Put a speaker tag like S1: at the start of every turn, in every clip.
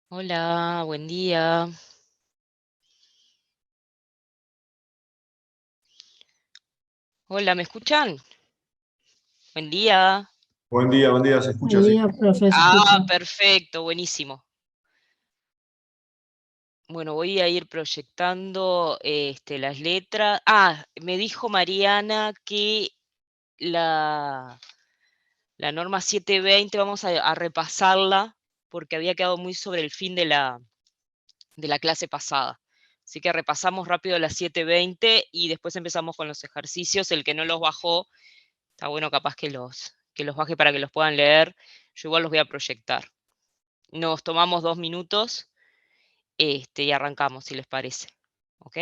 S1: Hola, buen día. Hola, ¿me escuchan? Buen día.
S2: Buen día, se escucha
S3: Buen
S2: así.
S3: día, profe, se escucha.
S1: Perfecto, buenísimo. Bueno, voy a ir proyectando las letras. Me dijo Mariana que la, la norma 720 vamos a repasarla porque había quedado muy sobre el fin de la clase pasada. Así que repasamos rápido la 720 y después empezamos con los ejercicios. El que no los bajó, está bueno capaz que los baje para que los puedan leer. Yo igual los voy a proyectar. Nos tomamos 2 minutos y arrancamos, si les parece. ¿Ok?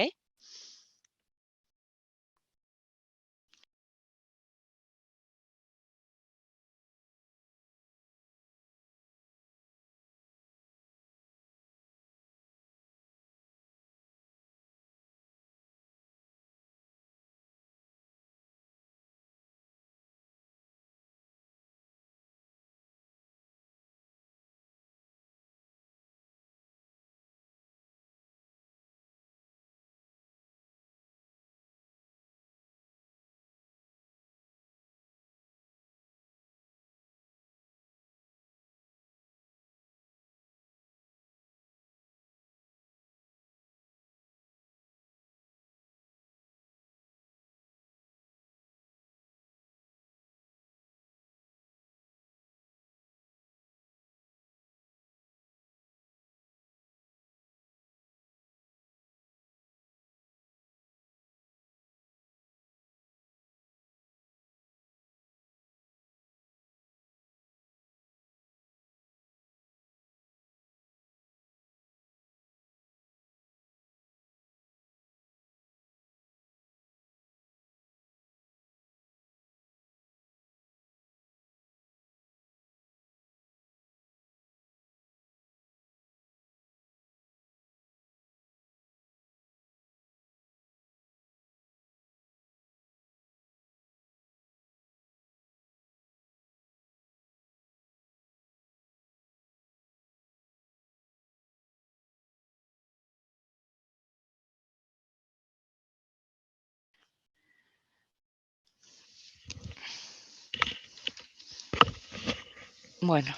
S1: Bueno,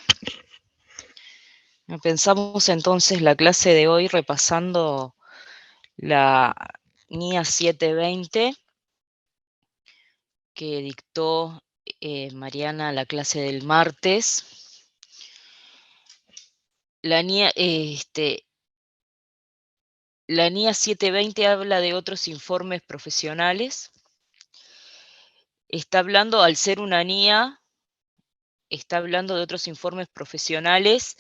S1: pensamos entonces la clase de hoy repasando la NIA 720 que dictó Mariana la clase del martes. La NIA 720 habla de otros informes profesionales. Está hablando, al ser una NIA, está hablando de otros informes profesionales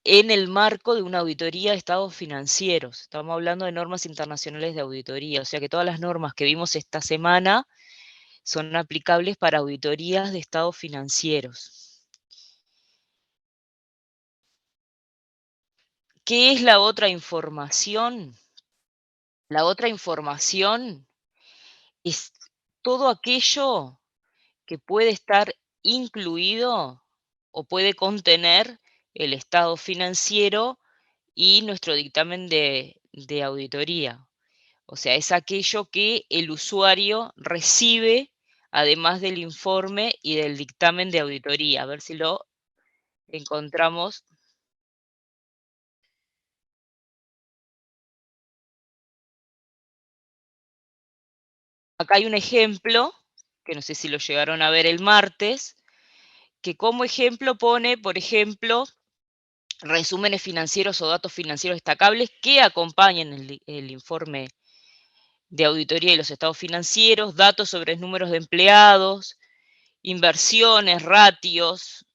S1: en el marco de una auditoría de estados financieros. Estamos hablando de normas internacionales de auditoría, o sea que todas las normas que vimos esta semana son aplicables para auditorías de estados financieros. ¿Qué es la otra información? La otra información es todo aquello que puede estar incluido o puede contener el estado financiero y nuestro dictamen de auditoría. O sea, es aquello que el usuario recibe además del informe y del dictamen de auditoría. A ver si lo encontramos. Acá hay un ejemplo, que no sé si lo llegaron a ver el martes, que como ejemplo pone, por ejemplo, resúmenes financieros o datos financieros destacables que acompañan el informe de auditoría y los estados financieros, datos sobre números de empleados, inversiones, ratios,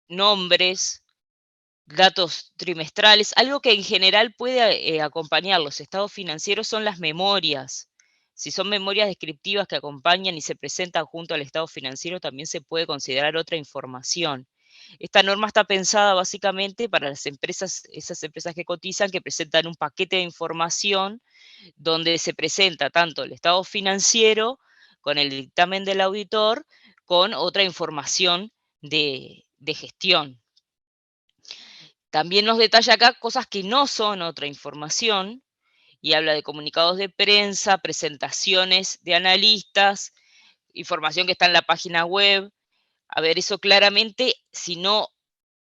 S1: nombres, datos trimestrales. Algo que en general puede acompañar los estados financieros son las memorias. Si son memorias descriptivas que acompañan y se presentan junto al estado financiero, también se puede considerar otra información. Esta norma está pensada básicamente para las empresas, esas empresas que cotizan, que presentan un paquete de información donde se presenta tanto el estado financiero con el dictamen del auditor, con otra información de gestión. También nos detalla acá cosas que no son otra información y habla de comunicados de prensa, presentaciones de analistas, información que está en la página web. A ver, eso claramente, si no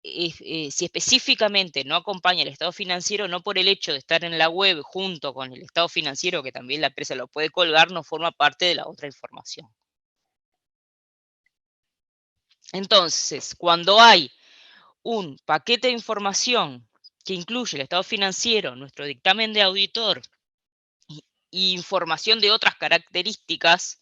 S1: si específicamente no acompaña el estado financiero, no por el hecho de estar en la web junto con el estado financiero, que también la empresa lo puede colgar, no forma parte de la otra información. Entonces, cuando hay un paquete de información que incluye el estado financiero, nuestro dictamen de auditor y información de otras características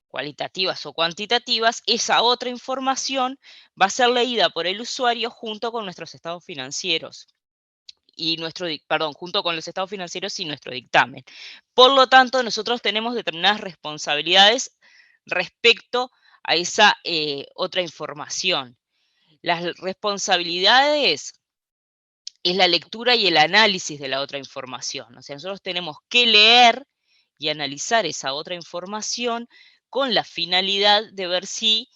S1: cualitativas o cuantitativas, esa otra información va a ser leída por el usuario junto con nuestros estados financieros y junto con los estados financieros y nuestro dictamen. Por lo tanto, nosotros tenemos determinadas responsabilidades respecto a esa otra información. Las responsabilidades es la lectura y el análisis de la otra información. O sea, nosotros tenemos que leer y analizar esa otra información con la finalidad de ver si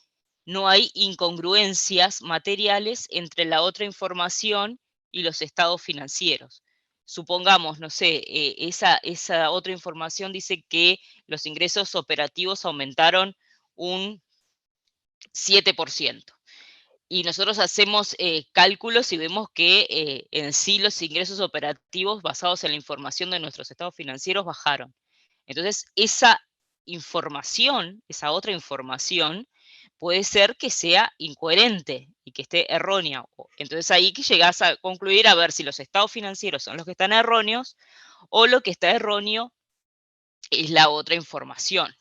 S1: no hay incongruencias materiales entre la otra información y los estados financieros. Supongamos, no sé, esa otra información dice que los ingresos operativos aumentaron un 7%. Y nosotros hacemos cálculos y vemos que en sí los ingresos operativos basados en la información de nuestros estados financieros bajaron. Entonces, esa información, esa otra información, puede ser que sea incoherente y que esté errónea. Entonces ahí que llegás a concluir a ver si los estados financieros son los que están erróneos o lo que está erróneo es la otra información.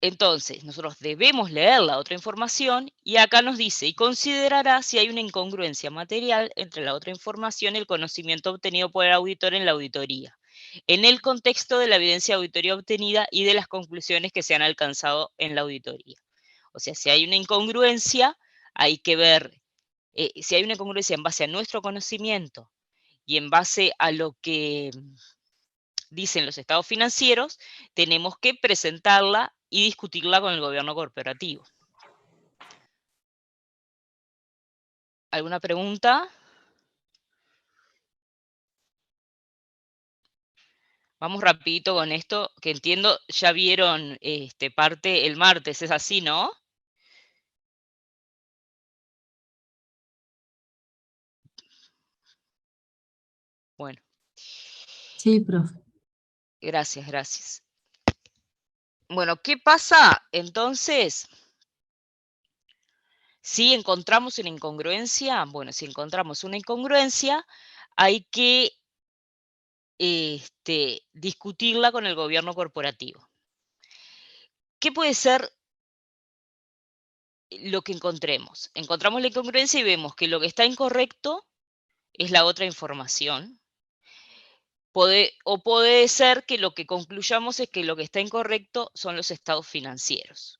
S1: Entonces, nosotros debemos leer la otra información y acá nos dice, y considerará si hay una incongruencia material entre la otra información y el conocimiento obtenido por el auditor en la auditoría, en el contexto de la evidencia de auditoría obtenida y de las conclusiones que se han alcanzado en la auditoría. O sea, si hay una incongruencia, hay que ver, si hay una incongruencia en base a nuestro conocimiento y en base a lo que dicen los estados financieros, tenemos que presentarla y discutirla con el gobierno corporativo. ¿Alguna pregunta? Vamos rapidito con esto, que entiendo, ya vieron parte el martes, ¿es así, no? Bueno,
S2: Sí, profe.
S1: gracias, gracias. Bueno, ¿qué pasa entonces si encontramos una incongruencia? Bueno, si encontramos una incongruencia, hay que discutirla con el gobierno corporativo. ¿Qué puede ser lo que encontremos? Encontramos la incongruencia y vemos que lo que está incorrecto es la otra información. Puede ser que lo que concluyamos es que lo que está incorrecto son los estados financieros.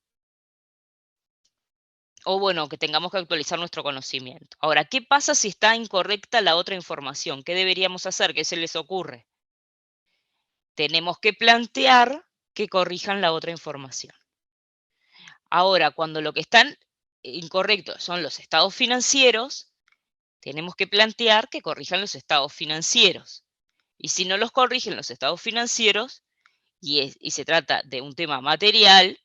S1: O bueno, que tengamos que actualizar nuestro conocimiento. Ahora, ¿qué pasa si está incorrecta la otra información? ¿Qué deberíamos hacer? ¿Qué se les ocurre? Tenemos que plantear que corrijan la otra información. Ahora, cuando lo que están incorrectos son los estados financieros, tenemos que plantear que corrijan los estados financieros. Y si no los corrigen los estados financieros, y se trata de un tema material,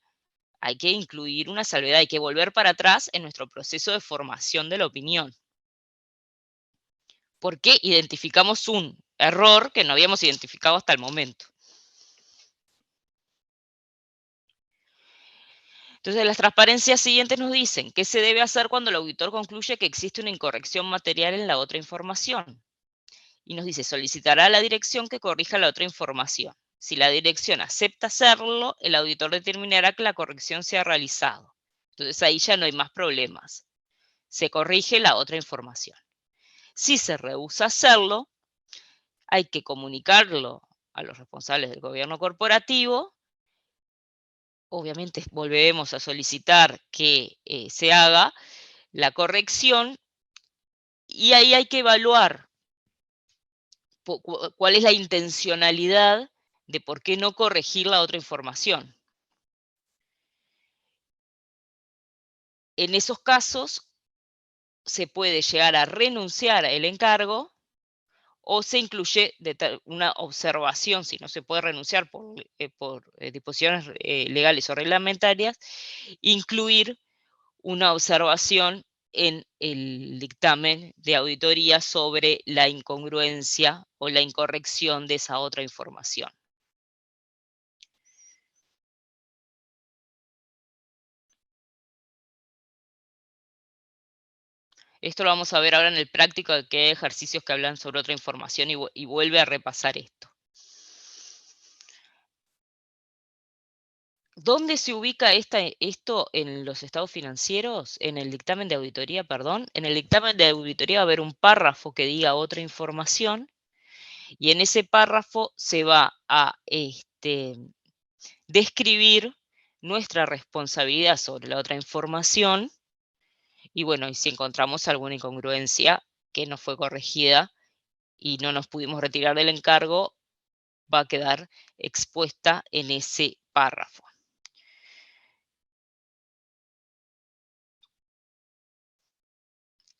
S1: hay que incluir una salvedad, hay que volver para atrás en nuestro proceso de formación de la opinión. Porque identificamos un error que no habíamos identificado hasta el momento. Entonces, las transparencias siguientes nos dicen qué se debe hacer cuando el auditor concluye que existe una incorrección material en la otra información. Y nos dice, solicitará a la dirección que corrija la otra información. Si la dirección acepta hacerlo, el auditor determinará que la corrección se ha realizado. Entonces ahí ya no hay más problemas. Se corrige la otra información. Si se rehúsa hacerlo, hay que comunicarlo a los responsables del gobierno corporativo. Obviamente volveremos a solicitar que se haga la corrección y ahí hay que evaluar cuál es la intencionalidad de por qué no corregir la otra información. En esos casos, se puede llegar a renunciar al encargo o se incluye una observación, si no se puede renunciar por disposiciones legales o reglamentarias, incluir una observación en el dictamen de auditoría sobre la incongruencia o la incorrección de esa otra información. Esto lo vamos a ver ahora en el práctico, que hay ejercicios que hablan sobre otra información y vuelve a repasar esto. ¿Dónde se ubica esto en los estados financieros? En el dictamen de auditoría, perdón. En el dictamen de auditoría va a haber un párrafo que diga otra información y en ese párrafo se va a describir nuestra responsabilidad sobre la otra información y bueno, y si encontramos alguna incongruencia que no fue corregida y no nos pudimos retirar del encargo, va a quedar expuesta en ese párrafo.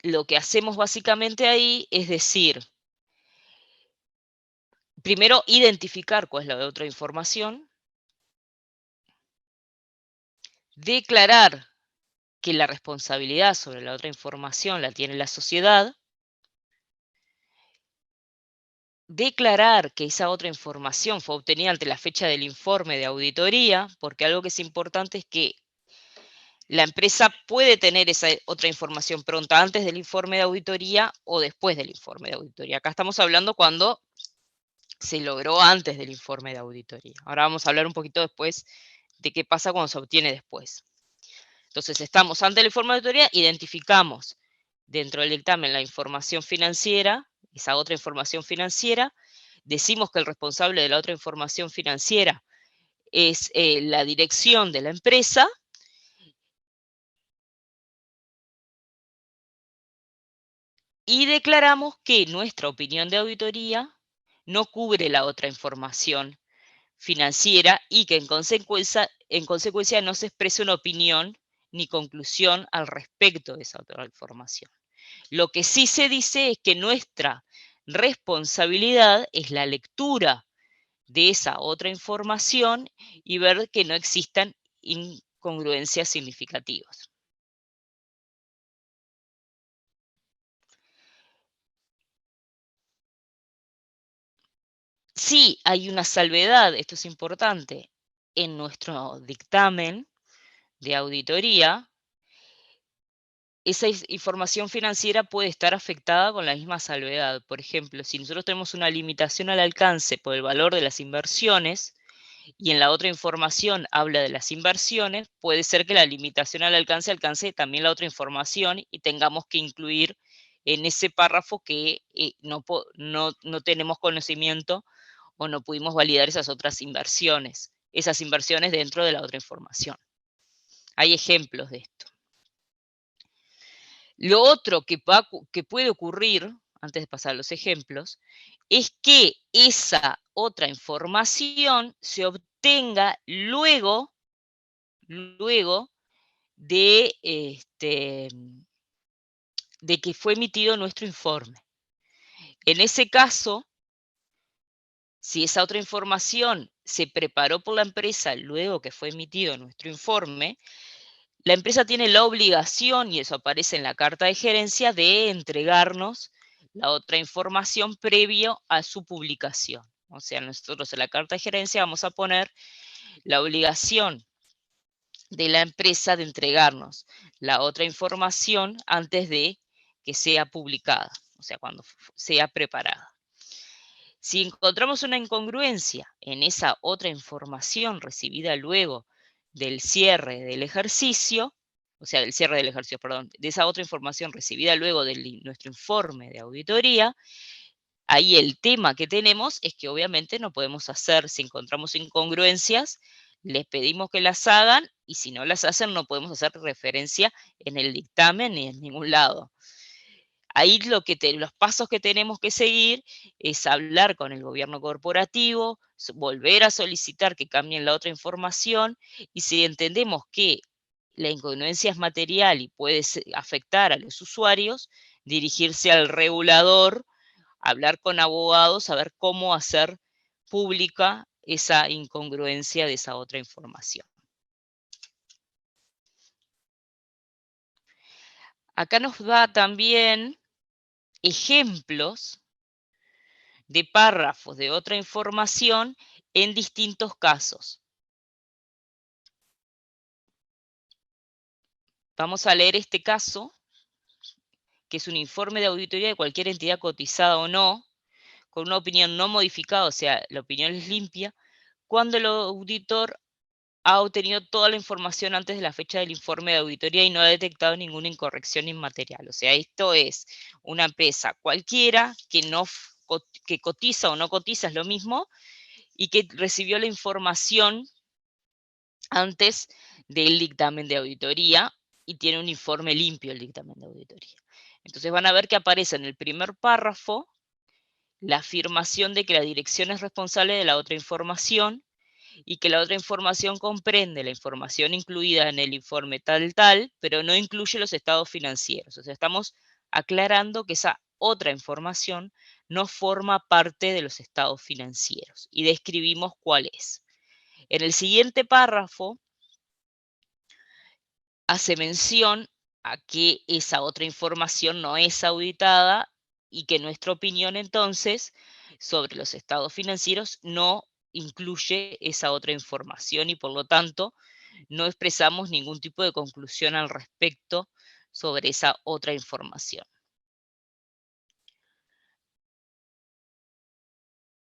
S1: Lo que hacemos básicamente ahí es decir, primero identificar cuál es la otra información, declarar que la responsabilidad sobre la otra información la tiene la sociedad, declarar que esa otra información fue obtenida ante la fecha del informe de auditoría, porque algo que es importante es que la empresa puede tener esa otra información pronta antes del informe de auditoría o después del informe de auditoría. Acá estamos hablando cuando se logró antes del informe de auditoría. Ahora vamos a hablar un poquito después de qué pasa cuando se obtiene después. Entonces, estamos ante el informe de auditoría, identificamos dentro del dictamen la información financiera, esa otra información financiera, decimos que el responsable de la otra información financiera es la dirección de la empresa, y declaramos que nuestra opinión de auditoría no cubre la otra información financiera y que en consecuencia no se expresa una opinión ni conclusión al respecto de esa otra información. Lo que sí se dice es que nuestra responsabilidad es la lectura de esa otra información y ver que no existan incongruencias significativas. Sí hay una salvedad, esto es importante, en nuestro dictamen de auditoría, esa información financiera puede estar afectada con la misma salvedad. Por ejemplo, si nosotros tenemos una limitación al alcance por el valor de las inversiones y en la otra información habla de las inversiones, puede ser que la limitación al alcance también la otra información y tengamos que incluir en ese párrafo que no tenemos conocimiento o no pudimos validar esas inversiones dentro de la otra información. Hay ejemplos de esto. Lo otro que puede ocurrir, antes de pasar a los ejemplos, es que esa otra información se obtenga luego de que fue emitido nuestro informe. En ese caso, si esa otra información se preparó por la empresa luego que fue emitido nuestro informe, la empresa tiene la obligación, y eso aparece en la carta de gerencia, de entregarnos la otra información previo a su publicación. O sea, nosotros en la carta de gerencia vamos a poner la obligación de la empresa de entregarnos la otra información antes de que sea publicada, o sea, cuando sea preparada. Si encontramos una incongruencia en esa otra información recibida luego del cierre del ejercicio, o sea, del cierre del ejercicio, perdón, de esa otra información recibida luego de nuestro informe de auditoría, ahí el tema que tenemos es que obviamente no podemos hacer, si encontramos incongruencias, les pedimos que las hagan y si no las hacen no podemos hacer referencia en el dictamen ni en ningún lado. Ahí los pasos que tenemos que seguir es hablar con el gobierno corporativo, volver a solicitar que cambien la otra información y si entendemos que la incongruencia es material y puede afectar a los usuarios, dirigirse al regulador, hablar con abogados, a ver cómo hacer pública esa incongruencia de esa otra información. Acá nos da también ejemplos de párrafos de otra información en distintos casos. Vamos a leer este caso, que es un informe de auditoría de cualquier entidad cotizada o no, con una opinión no modificada, o sea, la opinión es limpia, cuando el auditor ha obtenido toda la información antes de la fecha del informe de auditoría y no ha detectado ninguna incorrección inmaterial. O sea, esto es una empresa cualquiera que cotiza o no cotiza, es lo mismo, y que recibió la información antes del dictamen de auditoría y tiene un informe limpio el dictamen de auditoría. Entonces van a ver que aparece en el primer párrafo la afirmación de que la dirección es responsable de la otra información y que la otra información comprende la información incluida en el informe tal, pero no incluye los estados financieros. O sea, estamos aclarando que esa otra información no forma parte de los estados financieros y describimos cuál es. En el siguiente párrafo hace mención a que esa otra información no es auditada y que nuestra opinión entonces sobre los estados financieros no incluye esa otra información y por lo tanto no expresamos ningún tipo de conclusión al respecto sobre esa otra información.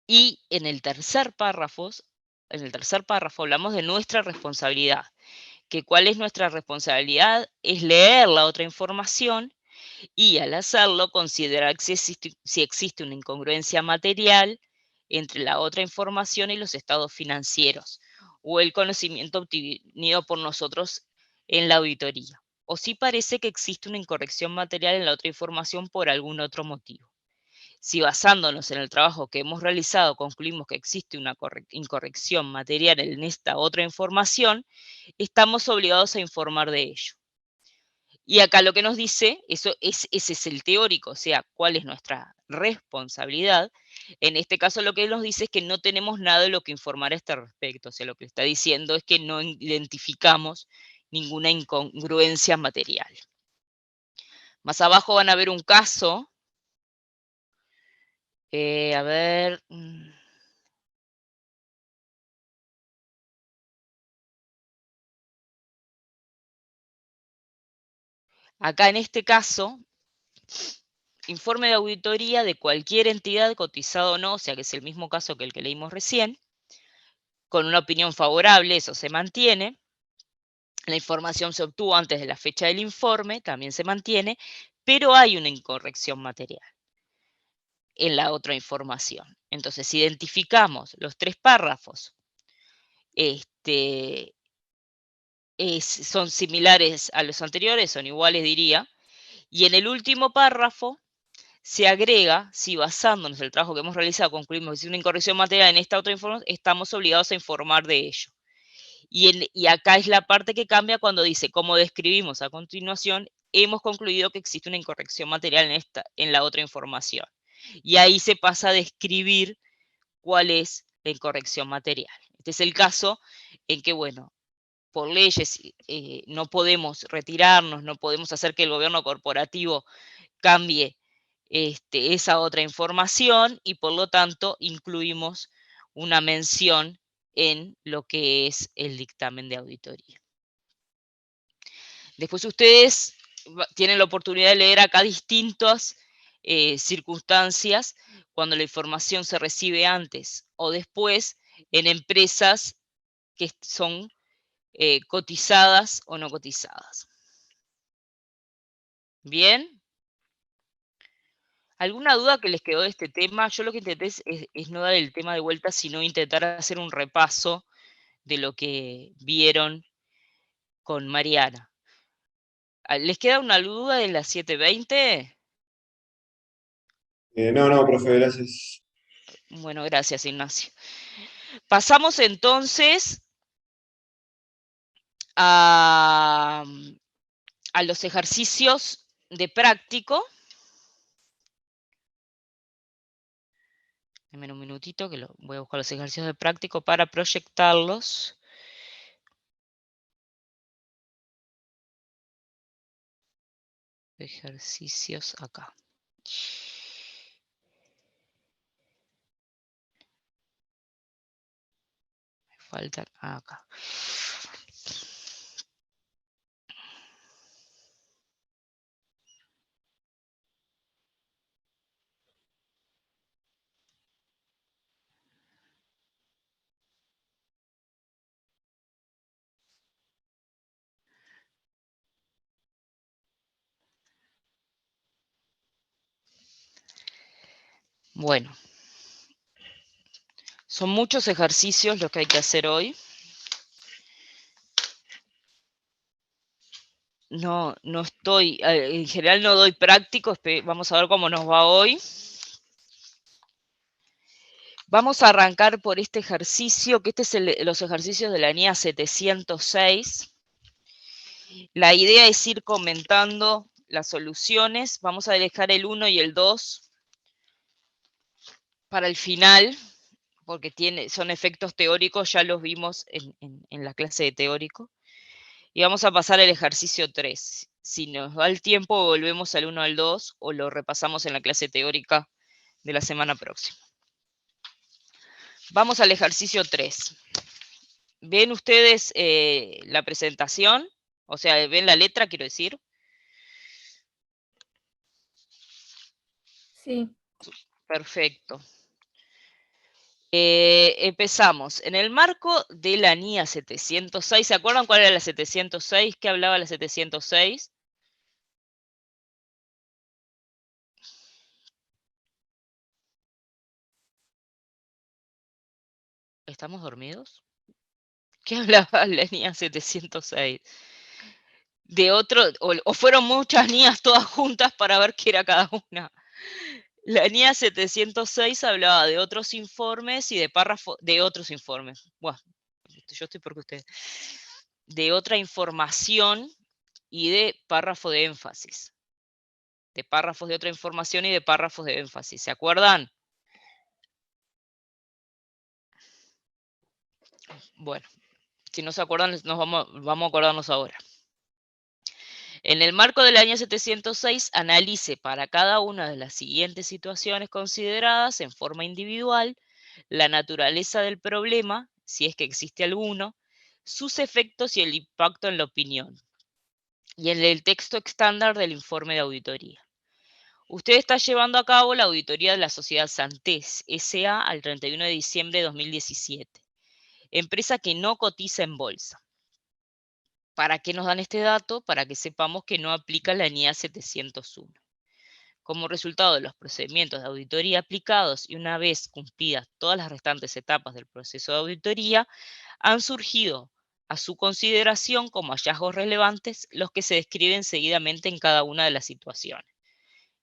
S1: Y en el tercer párrafo hablamos de nuestra responsabilidad, que cuál es nuestra responsabilidad es leer la otra información y al hacerlo considerar si existe una incongruencia material entre la otra información y los estados financieros o el conocimiento obtenido por nosotros en la auditoría, o si parece que existe una incorrección material en la otra información por algún otro motivo. Si basándonos en el trabajo que hemos realizado concluimos que existe una incorrección material en esta otra información, estamos obligados a informar de ello. Y acá lo que nos dice, ese es el teórico, o sea, cuál es nuestra responsabilidad. En este caso lo que nos dice es que no tenemos nada de lo que informar a este respecto. O sea, lo que está diciendo es que no identificamos ninguna incongruencia material. Más abajo van a ver un caso. A ver. Acá en este caso, informe de auditoría de cualquier entidad cotizada o no, o sea que es el mismo caso que el que leímos recién, con una opinión favorable, eso se mantiene. La información se obtuvo antes de la fecha del informe, también se mantiene, pero hay una incorrección material en la otra información. Entonces, si identificamos los tres párrafos, son similares a los anteriores, son iguales, diría, y en el último párrafo se agrega, si basándonos en el trabajo que hemos realizado concluimos que es una incorrección material en esta otra información, estamos obligados a informar de ello. Y acá es la parte que cambia cuando dice, como describimos a continuación, hemos concluido que existe una incorrección material en la otra información. Y ahí se pasa a describir cuál es la incorrección material. Este es el caso en que, bueno, por leyes no podemos retirarnos, no podemos hacer que el gobierno corporativo cambie esa otra información y por lo tanto incluimos una mención en lo que es el dictamen de auditoría. Después ustedes tienen la oportunidad de leer acá distintas circunstancias cuando la información se recibe antes o después en empresas que son cotizadas o no cotizadas. ¿Bien? ¿Alguna duda que les quedó de este tema? Yo lo que intenté es no dar el tema de vuelta, sino intentar hacer un repaso de lo que vieron con Mariana. ¿Les queda una duda de las 7:20?
S3: No, profe, gracias.
S1: Bueno, gracias, Ignacio. Pasamos entonces a los ejercicios de práctico. Denme un minutito que voy a buscar los ejercicios de práctico para proyectarlos. Ejercicios acá. Me faltan acá. Bueno, son muchos ejercicios los que hay que hacer hoy. No estoy, en general no doy prácticos, vamos a ver cómo nos va hoy. Vamos a arrancar por este ejercicio, que este es los ejercicios de la NIA 706. La idea es ir comentando las soluciones. Vamos a dejar el 1 y el 2 para el final, porque son efectos teóricos, ya los vimos en la clase de teórico. Y vamos a pasar al ejercicio 3. Si nos da el tiempo, volvemos al 1 al 2 o lo repasamos en la clase teórica de la semana próxima. Vamos al ejercicio 3. ¿Ven ustedes la presentación? O sea, ¿ven la letra, quiero decir?
S2: Sí.
S1: Perfecto. Empezamos. En el marco de la NIA 706, ¿se acuerdan cuál era la 706? ¿Qué hablaba la 706? ¿Estamos dormidos? ¿Qué hablaba la NIA 706? De otro, o fueron muchas NIAs todas juntas para ver qué era cada una. La NIA 706 hablaba de otros informes y de párrafos, de otros informes. Buah, yo estoy porque ustedes. De otra información y de párrafo de énfasis. De párrafos de otra información y de párrafos de énfasis. ¿Se acuerdan? Bueno, si no se acuerdan, vamos a acordarnos ahora. En el marco del año 706, analice para cada una de las siguientes situaciones consideradas en forma individual la naturaleza del problema, si es que existe alguno, sus efectos y el impacto en la opinión, y en el texto estándar del informe de auditoría. Usted está llevando a cabo la auditoría de la sociedad Santés S.A. al 31 de diciembre de 2017, empresa que no cotiza en bolsa. ¿Para qué nos dan este dato? Para que sepamos que no aplica la NIA 701. Como resultado de los procedimientos de auditoría aplicados y una vez cumplidas todas las restantes etapas del proceso de auditoría, han surgido a su consideración como hallazgos relevantes los que se describen seguidamente en cada una de las situaciones.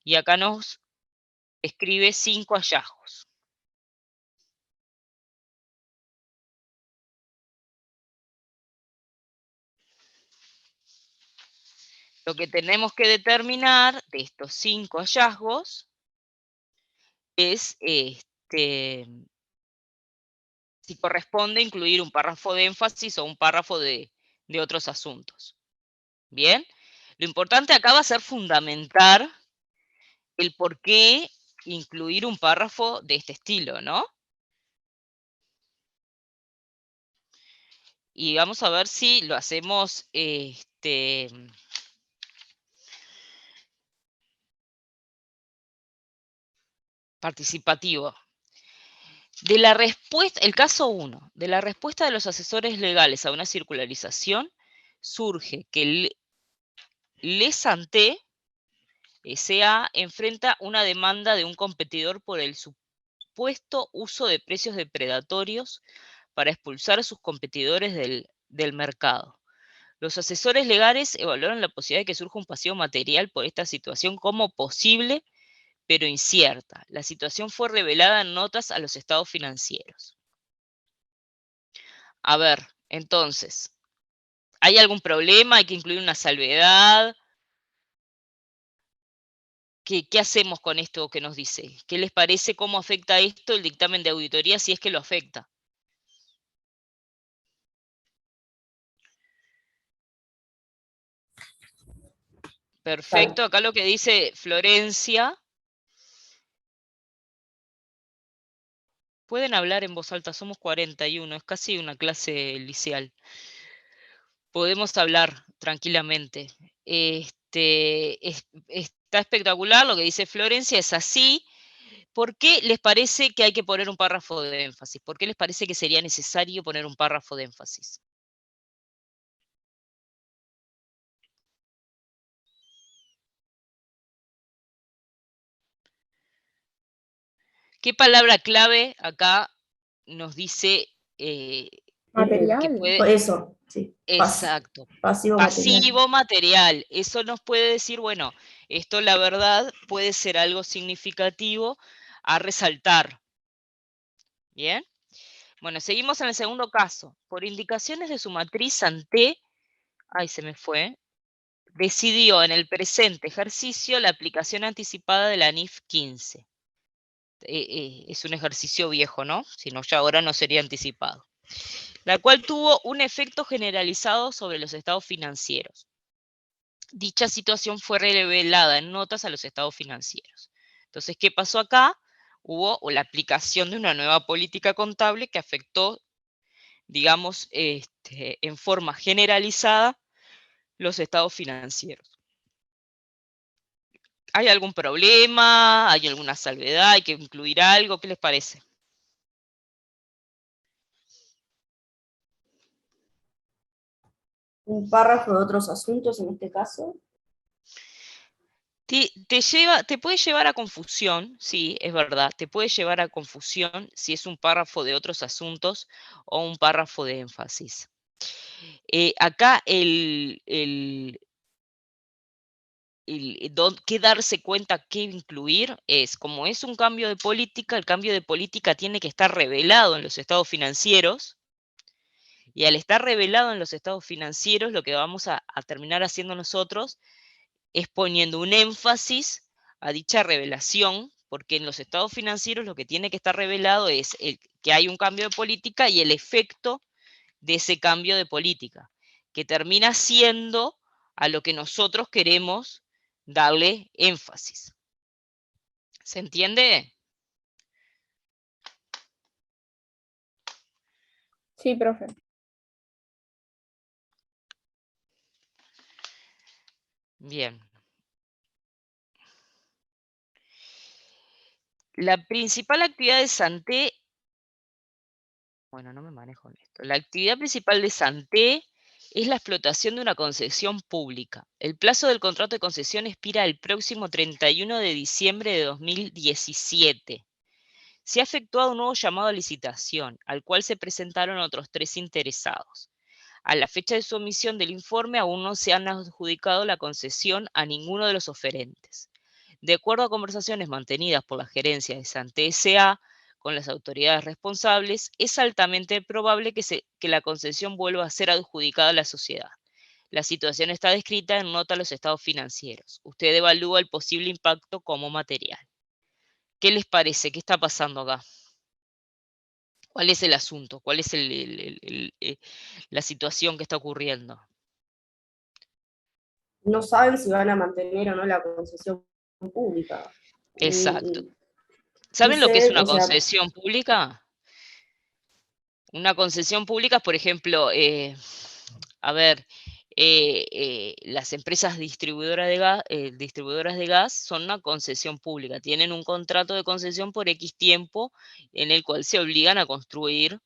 S1: Y acá nos escribe 5 hallazgos. Lo que tenemos que determinar de estos 5 hallazgos es si corresponde incluir un párrafo de énfasis o un párrafo de otros asuntos. ¿Bien? Lo importante acá va a ser fundamentar el por qué incluir un párrafo de este estilo, ¿no? Y vamos a ver si lo hacemos participativo. De la respuesta, el caso 1, de la respuesta de los asesores legales a una circularización, surge que Le Santé S.A. enfrenta una demanda de un competidor por el supuesto uso de precios depredatorios para expulsar a sus competidores del mercado. Los asesores legales evaluaron la posibilidad de que surja un pasivo material por esta situación como posible, pero incierta. La situación fue revelada en notas a los estados financieros. A ver, entonces, ¿Hay algún problema? ¿Hay que incluir una salvedad? ¿Qué hacemos con esto que nos dice? ¿Qué les parece? ¿Cómo afecta esto el dictamen de auditoría si es que lo afecta? Perfecto, acá lo que dice Florencia. Pueden hablar en voz alta, somos 41, es casi una clase liceal. Podemos hablar tranquilamente. Está espectacular lo que dice Florencia, es así. ¿Por qué les parece que hay que poner un párrafo de énfasis? ¿Por qué les parece que sería necesario poner un párrafo de énfasis? ¿Qué palabra clave acá nos dice que
S4: Material.
S1: puede?
S4: Eso, sí.
S1: Exacto.
S4: Pasivo material.
S1: Pasivo material. Eso nos puede decir, bueno, esto la verdad puede ser algo significativo a resaltar. ¿Bien? Bueno, seguimos en el segundo caso. Por indicaciones de su matriz, Santé, ay, se me fue, decidió en el presente ejercicio la aplicación anticipada de la NIF 15. Es un ejercicio viejo, ¿no? Si no, ya ahora no sería anticipado. La cual tuvo un efecto generalizado sobre los estados financieros. Dicha situación fue revelada en notas a los estados financieros. Entonces, ¿qué pasó acá? Hubo la aplicación de una nueva política contable que afectó, digamos, en forma generalizada los estados financieros. ¿Hay algún problema? ¿Hay alguna salvedad? ¿Hay que incluir algo? ¿Qué les parece?
S4: Un párrafo de otros asuntos en este caso.
S1: Te puede llevar a confusión, sí, es verdad, te puede llevar a confusión si es un párrafo de otros asuntos o un párrafo de énfasis. Acá qué darse cuenta, qué incluir, es como es un cambio de política, el cambio de política tiene que estar revelado en los estados financieros, y al estar revelado en los estados financieros, lo que vamos a terminar haciendo nosotros es poniendo un énfasis a dicha revelación, porque en los estados financieros lo que tiene que estar revelado es que hay un cambio de política y el efecto de ese cambio de política, que termina siendo a lo que nosotros queremos darle énfasis. ¿Se entiende?
S5: Sí, profe.
S1: Bien. La principal actividad de Santé, bueno, no me manejo en esto. La actividad principal de Santé es la explotación de una concesión pública. El plazo del contrato de concesión expira el próximo 31 de diciembre de 2017. Se ha efectuado un nuevo llamado a licitación, al cual se presentaron otros 3 interesados. A la fecha de su emisión del informe aún no se han adjudicado la concesión a ninguno de los oferentes. De acuerdo a conversaciones mantenidas por la gerencia de Santé S.A. con las autoridades responsables, es altamente probable que la concesión vuelva a ser adjudicada a la sociedad. La situación está descrita en nota a los estados financieros. Usted evalúa el posible impacto como material. ¿Qué les parece? ¿Qué está pasando acá? ¿Cuál es el asunto? ¿Cuál es la situación que está ocurriendo?
S4: No saben si van a mantener o no la concesión pública.
S1: Exacto. ¿Saben lo que es
S4: Dice,
S1: una
S4: o sea,
S1: concesión pública? Una concesión pública es, por ejemplo, a ver, las empresas distribuidoras de gas son una concesión pública. Tienen un contrato de concesión por X tiempo en el cual se obligan a construir,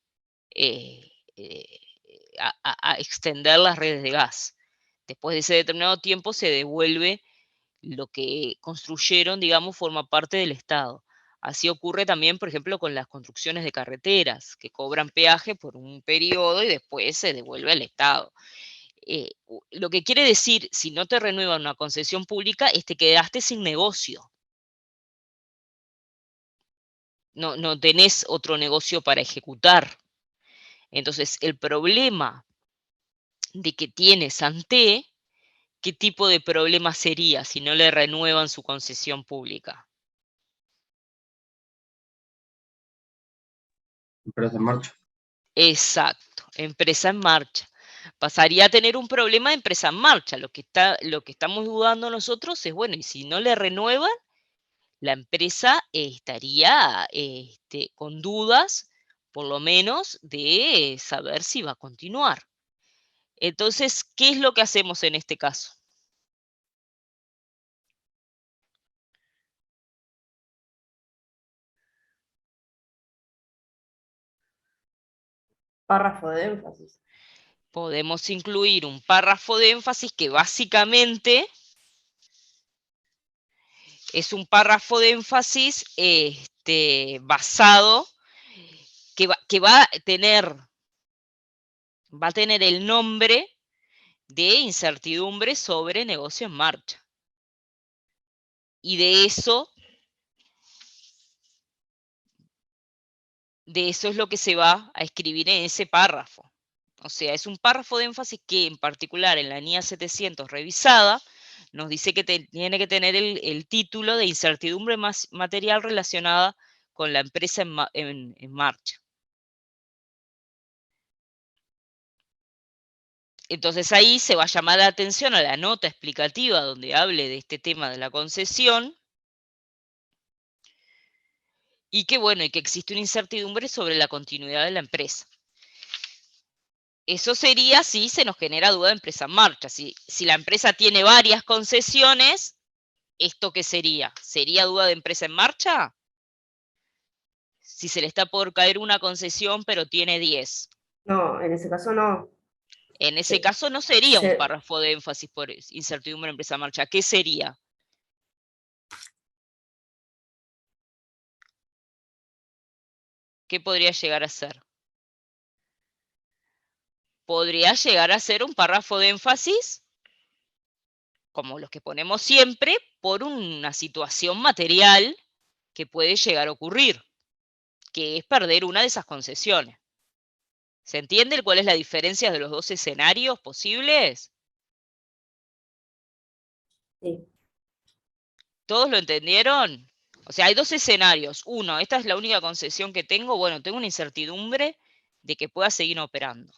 S1: eh, eh, a extender las redes de gas. Después de ese determinado tiempo se devuelve lo que construyeron, digamos, forma parte del Estado. Así ocurre también, por ejemplo, con las construcciones de carreteras, que cobran peaje por un periodo y después se devuelve al Estado. Lo que quiere decir, si no te renuevan una concesión pública, es que quedaste sin negocio. No tenés otro negocio para ejecutar. Entonces, el problema de que tiene Santé, ¿qué tipo de problema sería si no le renuevan su concesión pública?
S3: Empresa en marcha.
S1: Exacto, empresa en marcha. Pasaría a tener un problema de empresa en marcha. Lo que estamos dudando nosotros es, bueno, y si no le renuevan, la empresa estaría con dudas, por lo menos, de saber si va a continuar. Entonces, ¿qué es lo que hacemos en este caso?
S4: Párrafo de énfasis.
S1: Podemos incluir un párrafo de énfasis que básicamente es un párrafo de énfasis basado, que va a tener el nombre de incertidumbre sobre negocio en marcha. Y de eso es lo que se va a escribir en ese párrafo. O sea, es un párrafo de énfasis que en particular en la NIA 700 revisada nos dice que tiene que tener el título de incertidumbre material relacionada con la empresa en marcha. Entonces ahí se va a llamar la atención a la nota explicativa donde hable de este tema de la concesión y que, bueno, y que existe una incertidumbre sobre la continuidad de la empresa. Eso sería si se nos genera duda de empresa en marcha. Si la empresa tiene varias concesiones, ¿esto qué sería? ¿Sería duda de empresa en marcha? Si se le está por caer una concesión, pero tiene 10.
S4: No, en ese caso no.
S1: En ese
S4: Se-
S1: caso no sería un
S4: se-
S1: párrafo de énfasis por incertidumbre de empresa en marcha. ¿Qué sería? ¿Qué podría llegar a ser? Podría llegar a ser un párrafo de énfasis, como los que ponemos siempre, por una situación material que puede llegar a ocurrir, que es perder una de esas concesiones. ¿Se entiende cuál es la diferencia de los dos escenarios posibles?
S4: sí.
S1: ¿Todos lo entendieron? O sea, hay dos escenarios. Uno, esta es la única concesión que tengo. Bueno, tengo una incertidumbre de que pueda seguir operando.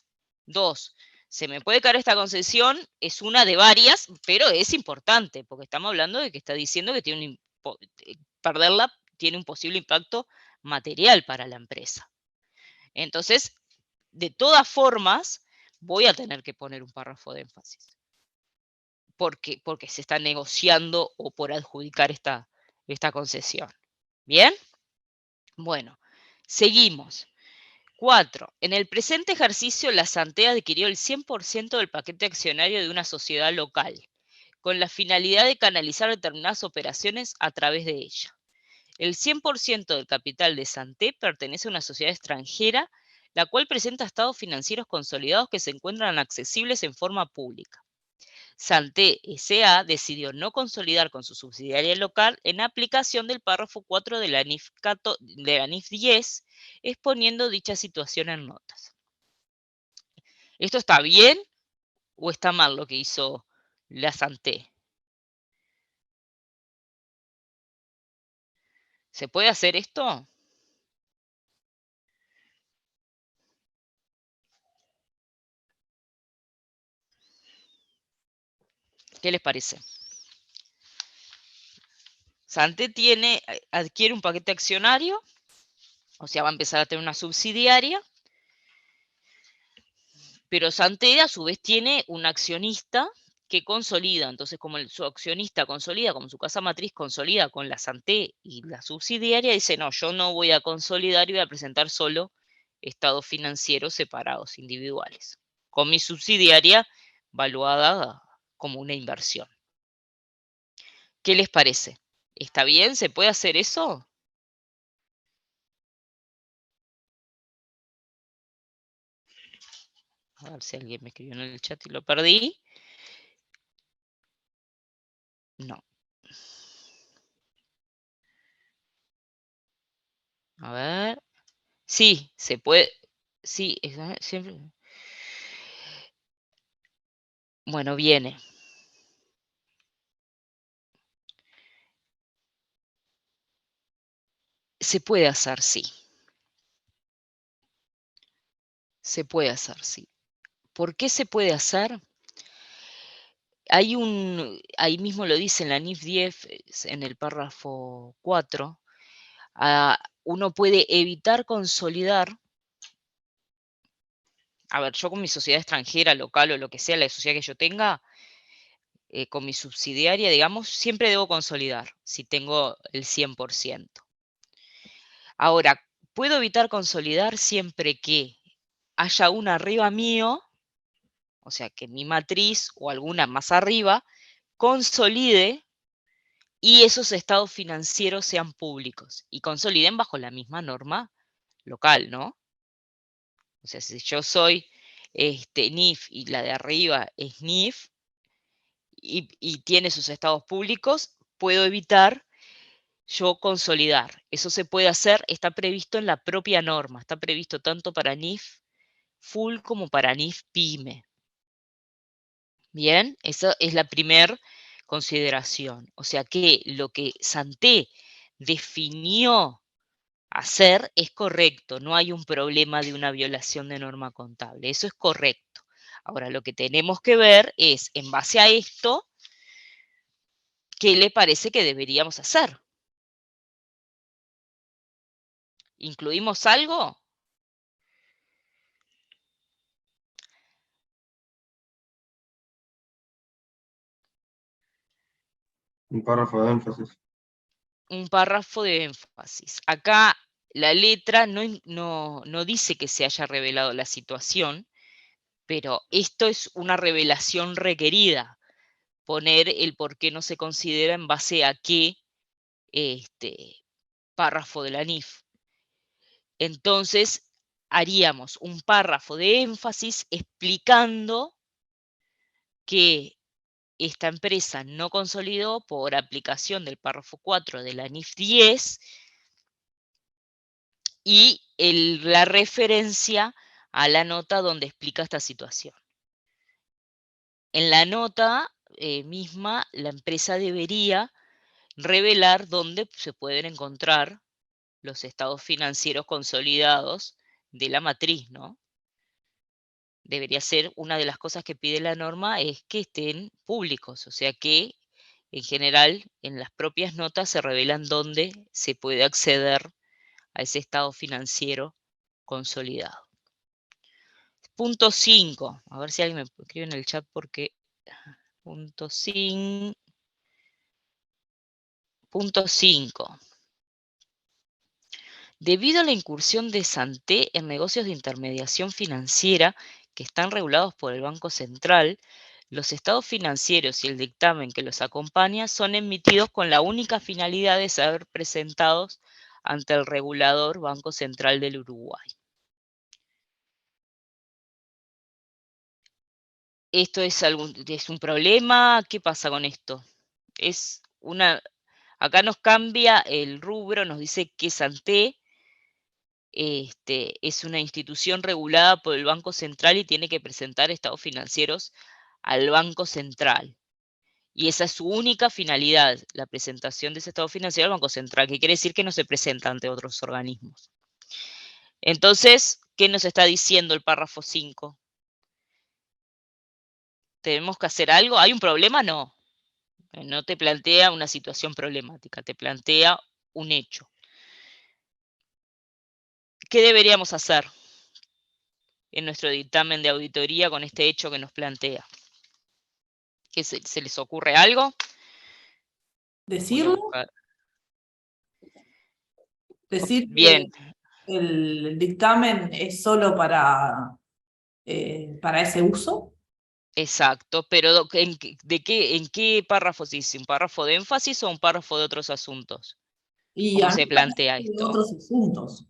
S1: Dos, se me puede caer esta concesión, es una de varias, pero es importante, porque estamos hablando de que está diciendo que tiene perderla tiene un posible impacto material para la empresa. Entonces, de todas formas, voy a tener que poner un párrafo de énfasis. Porque se está negociando o por adjudicar esta concesión. ¿Bien? Bueno, seguimos. 4. En el presente ejercicio, la Santé adquirió el 100% del paquete accionario de una sociedad local, con la finalidad de canalizar determinadas operaciones a través de ella. El 100% del capital de Santé pertenece a una sociedad extranjera, la cual presenta estados financieros consolidados que se encuentran accesibles en forma pública. Santé S.A. decidió no consolidar con su subsidiaria local en aplicación del párrafo 4 de la NIF 10, exponiendo dicha situación en notas. ¿Esto está bien o está mal lo que hizo la Santé? ¿Se puede hacer esto? ¿Qué les parece? Santé adquiere un paquete accionario, o sea, va a empezar a tener una subsidiaria, pero Santé a su vez tiene un accionista que consolida. Entonces, como su accionista consolida, como su casa matriz consolida con la Santé y la subsidiaria, dice, no, yo no voy a consolidar y voy a presentar solo estados financieros separados, individuales, con mi subsidiaria valuada como una inversión. ¿Qué les parece? ¿Está bien? ¿Se puede hacer eso? A ver si alguien me escribió en el chat y lo perdí. No. A ver. Sí, se puede. Sí, siempre. Bueno, viene. Se puede hacer, sí. Se puede hacer, sí. ¿Por qué se puede hacer? Ahí mismo lo dice en la NIF 10, en el párrafo 4, uno puede evitar consolidar. A ver, yo con mi sociedad extranjera, local o lo que sea, la sociedad que yo tenga, con mi subsidiaria, digamos, siempre debo consolidar, si tengo el 100%. Ahora, puedo evitar consolidar siempre que haya una arriba mío, o sea, que mi matriz o alguna más arriba consolide y esos estados financieros sean públicos y consoliden bajo la misma norma local, ¿no? O sea, si yo soy NIF y la de arriba es NIF y tiene sus estados públicos, puedo evitar yo consolidar. Eso se puede hacer, está previsto en la propia norma, está previsto tanto para NIF full como para NIF pyme. Bien, esa es la primera consideración. O sea que lo que Santé definió hacer es correcto, no hay un problema de una violación de norma contable, eso es correcto. Ahora, lo que tenemos que ver es, en base a esto, ¿qué le parece que deberíamos hacer? ¿Incluimos algo?
S3: Un párrafo de énfasis.
S1: Un párrafo de énfasis. Acá la letra no dice que se haya revelado la situación, pero esto es una revelación requerida. Poner el por qué no se considera en base a qué párrafo de la NIF. Entonces, haríamos un párrafo de énfasis explicando que esta empresa no consolidó por aplicación del párrafo 4 de la NIF 10 y la referencia a la nota donde explica esta situación. En la nota misma, la empresa debería revelar dónde se pueden encontrar los estados financieros consolidados de la matriz, ¿no? Debería ser una de las cosas que pide la norma es que estén públicos, o sea que en general en las propias notas se revelan dónde se puede acceder a ese estado financiero consolidado. Punto 5, a ver si alguien me escribe en el chat porque... Punto 5. Punto 5. Debido a la incursión de Santé en negocios de intermediación financiera que están regulados por el Banco Central, los estados financieros y el dictamen que los acompaña son emitidos con la única finalidad de ser presentados ante el regulador Banco Central del Uruguay. ¿Esto es un problema? ¿Qué pasa con esto? Acá nos cambia el rubro, nos dice que Santé es una institución regulada por el Banco Central y tiene que presentar estados financieros al Banco Central. Y esa es su única finalidad, la presentación de ese estado financiero al Banco Central, que quiere decir que no se presenta ante otros organismos. Entonces, ¿qué nos está diciendo el párrafo 5? ¿Tenemos que hacer algo? ¿Hay un problema? No. No te plantea una situación problemática, te plantea un hecho. ¿Qué deberíamos hacer en nuestro dictamen de auditoría con este hecho que nos plantea? ¿Qué se les ocurre algo?
S5: ¿Decirlo? Decir
S1: Bien,
S5: que el dictamen es solo para ese uso.
S1: exacto, pero ¿en qué párrafo se dice? ¿Un párrafo de énfasis o un párrafo de otros asuntos?
S5: Y
S1: ¿Cómo
S5: a mí
S1: se
S5: me parece
S1: plantea
S5: que de
S1: esto?
S5: otros asuntos,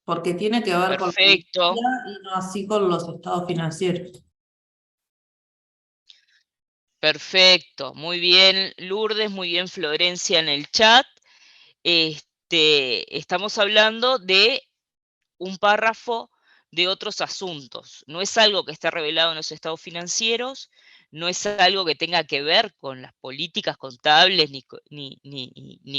S5: porque tiene que ver con la
S1: Perfecto,
S5: energía y no así con los estados financieros.
S1: perfecto. Muy bien, Lourdes, muy bien, Florencia en el chat. Estamos hablando de un párrafo de otros asuntos. No es algo que esté revelado en los estados financieros, no es algo que tenga que ver con las políticas contables ni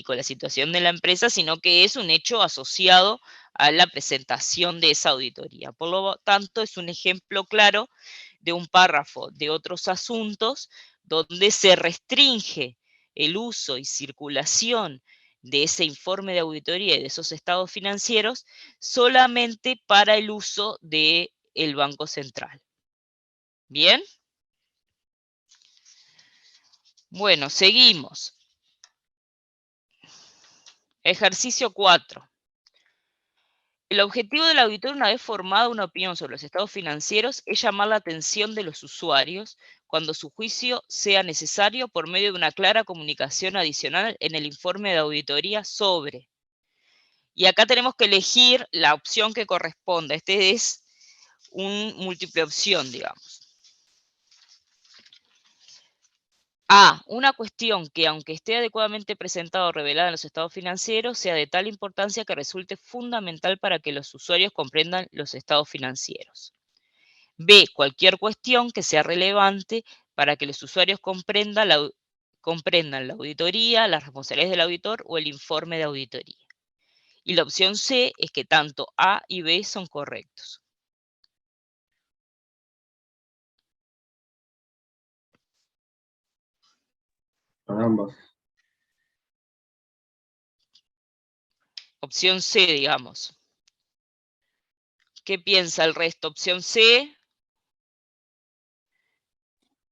S1: con la situación de la empresa, sino que es un hecho asociado a la presentación de esa auditoría. Por lo tanto, es un ejemplo claro de un párrafo de otros asuntos donde se restringe el uso y circulación de ese informe de auditoría y de esos estados financieros solamente para el uso del Banco Central. ¿Bien? Bueno, seguimos. Ejercicio 4. El objetivo del auditor, una vez formada una opinión sobre los estados financieros, es llamar la atención de los usuarios cuando su juicio sea necesario por medio de una clara comunicación adicional en el informe de auditoría sobre. Y acá tenemos que elegir la opción que corresponda. Este es un múltiple opción, digamos. A. Una cuestión que, aunque esté adecuadamente presentada o revelada en los estados financieros, sea de tal importancia que resulte fundamental para que los usuarios comprendan los estados financieros. B. Cualquier cuestión que sea relevante para que los usuarios comprendan la auditoría, las responsabilidades del auditor o el informe de auditoría. Y la opción C es que tanto A y B son correctos.
S3: Para ambas.
S1: Opción C, digamos. ¿Qué piensa el resto? Opción C.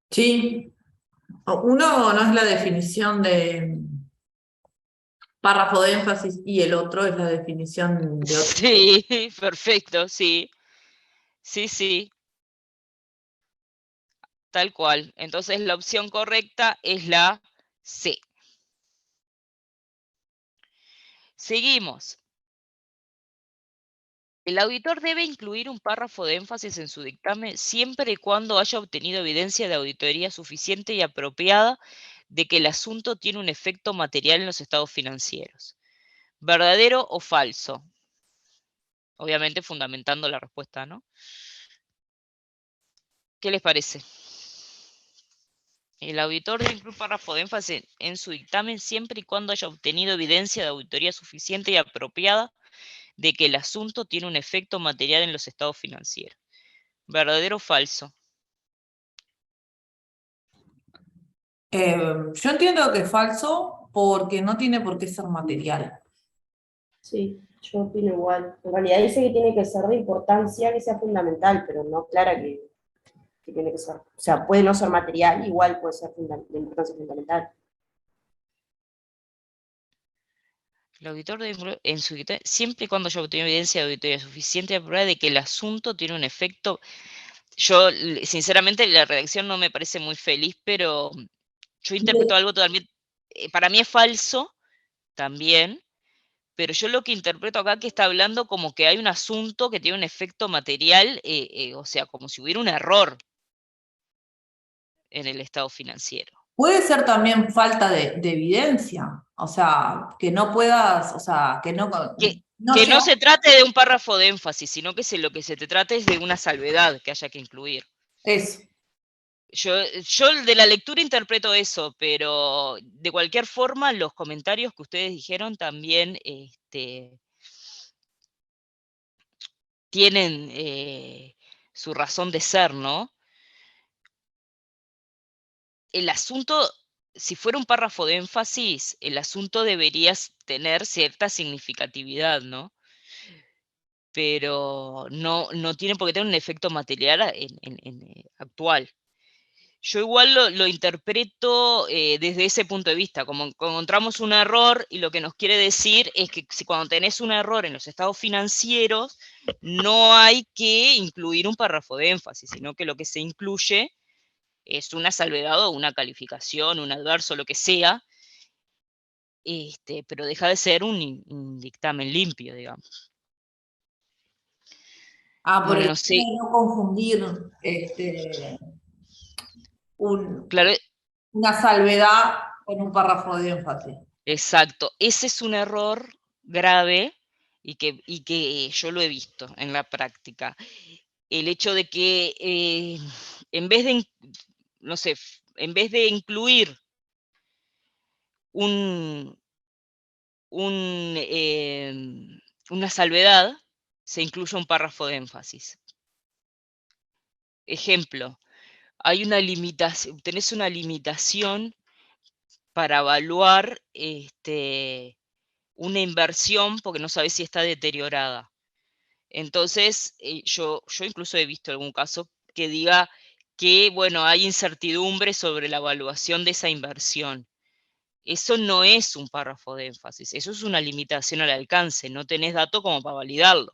S5: Sí. Uno no es la definición de párrafo de énfasis y el otro es la definición de otro.
S1: Sí, perfecto, sí. Sí, sí. Tal cual. Entonces la opción correcta es la C. Seguimos. El auditor debe incluir un párrafo de énfasis en su dictamen siempre y cuando haya obtenido evidencia de auditoría suficiente y apropiada de que el asunto tiene un efecto material en los estados financieros. ¿Verdadero o falso? Obviamente fundamentando la respuesta, ¿no? ¿Qué les parece? El auditor debe incluir un párrafo de énfasis en su dictamen siempre y cuando haya obtenido evidencia de auditoría suficiente y apropiada de que el asunto tiene un efecto material en los estados financieros. ¿Verdadero o falso?
S5: Yo entiendo que es falso porque no tiene por qué ser material.
S4: Sí, yo opino igual. En realidad dice que tiene que ser de importancia, que sea fundamental, pero no clara que tiene que ser. O sea, puede no ser material, igual puede ser de importancia fundamental.
S1: El auditor debe incluir en su dictamen siempre y cuando haya obtenido evidencia de auditoría suficiente y apropiada de que el asunto tiene un efecto. Yo, sinceramente, la redacción no me parece muy feliz, pero yo interpreto algo totalmente. Para mí es falso también, pero yo lo que interpreto acá que está hablando como que hay un asunto que tiene un efecto material, o sea, como si hubiera un error en el estado financiero.
S5: Puede ser también falta de evidencia, o sea, que no puedas, o sea, que no
S1: Que
S5: sea
S1: no se trate de un párrafo de énfasis, sino que lo que se te trate es de una salvedad que haya que incluir.
S5: eso.
S1: Yo de la lectura interpreto eso, pero de cualquier forma los comentarios que ustedes dijeron también tienen su razón de ser, ¿no? El asunto, si fuera un párrafo de énfasis, el asunto debería tener cierta significatividad, ¿no? Pero no tiene por qué tener un efecto material actual. Yo igual lo interpreto desde ese punto de vista, como encontramos un error y lo que nos quiere decir es que si cuando tenés un error en los estados financieros, no hay que incluir un párrafo de énfasis, sino que lo que se incluye es una salvedad o una calificación, un adverso, lo que sea, pero deja de ser un dictamen limpio, digamos.
S5: Por
S1: Bueno,
S5: el
S1: no sé.
S5: no confundir
S1: Claro,
S5: una salvedad con un párrafo de énfasis.
S1: exacto. Ese es un error grave y que yo lo he visto en la práctica. El hecho de que en vez de, no sé, en vez de incluir una salvedad, se incluye un párrafo de énfasis. Ejemplo, hay una limitación, tenés una limitación para evaluar una inversión porque no sabes si está deteriorada. Entonces, yo incluso he visto algún caso que diga que, bueno, hay incertidumbre sobre la evaluación de esa inversión. Eso no es un párrafo de énfasis, eso es una limitación al alcance, no tenés dato como para validarlo.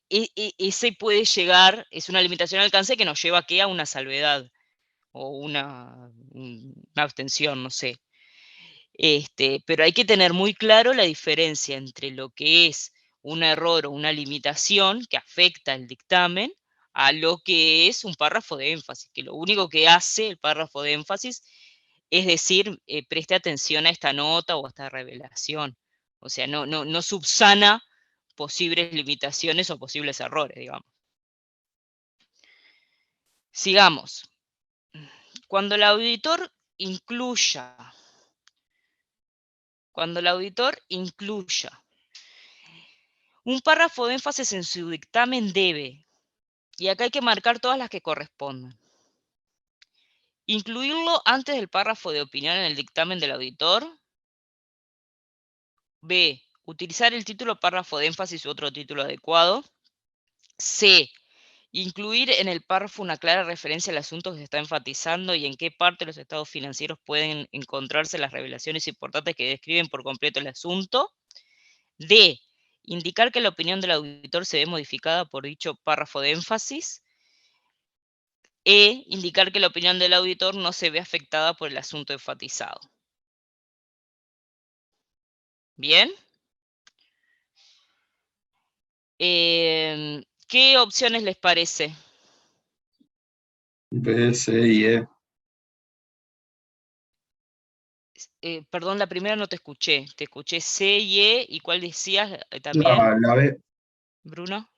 S1: Ese puede llegar, es una limitación al alcance que nos lleva ¿a qué? A una salvedad o una abstención, no sé. Pero hay que tener muy claro la diferencia entre lo que es un error o una limitación que afecta el dictamen a lo que es un párrafo de énfasis, que lo único que hace el párrafo de énfasis es decir, preste atención a esta nota o a esta revelación. O sea, no subsana posibles limitaciones o posibles errores, digamos. Sigamos. Cuando el auditor incluya un párrafo de énfasis en su dictamen debe, y acá hay que marcar todas las que correspondan, incluirlo antes del párrafo de opinión en el dictamen del auditor. B, utilizar el título párrafo de énfasis u otro título adecuado. C, incluir en el párrafo una clara referencia al asunto que se está enfatizando y en qué parte de los estados financieros pueden encontrarse las revelaciones importantes que describen por completo el asunto. D, indicar que la opinión del auditor se ve modificada por dicho párrafo de énfasis. E, indicar que la opinión del auditor no se ve afectada por el asunto enfatizado. ¿Bien? ¿Qué opciones les parece?
S3: B, C y E.
S1: Perdón, la primera no te escuché. Te escuché C y E. ¿Y cuál decías también,
S3: La B.
S1: Bruno?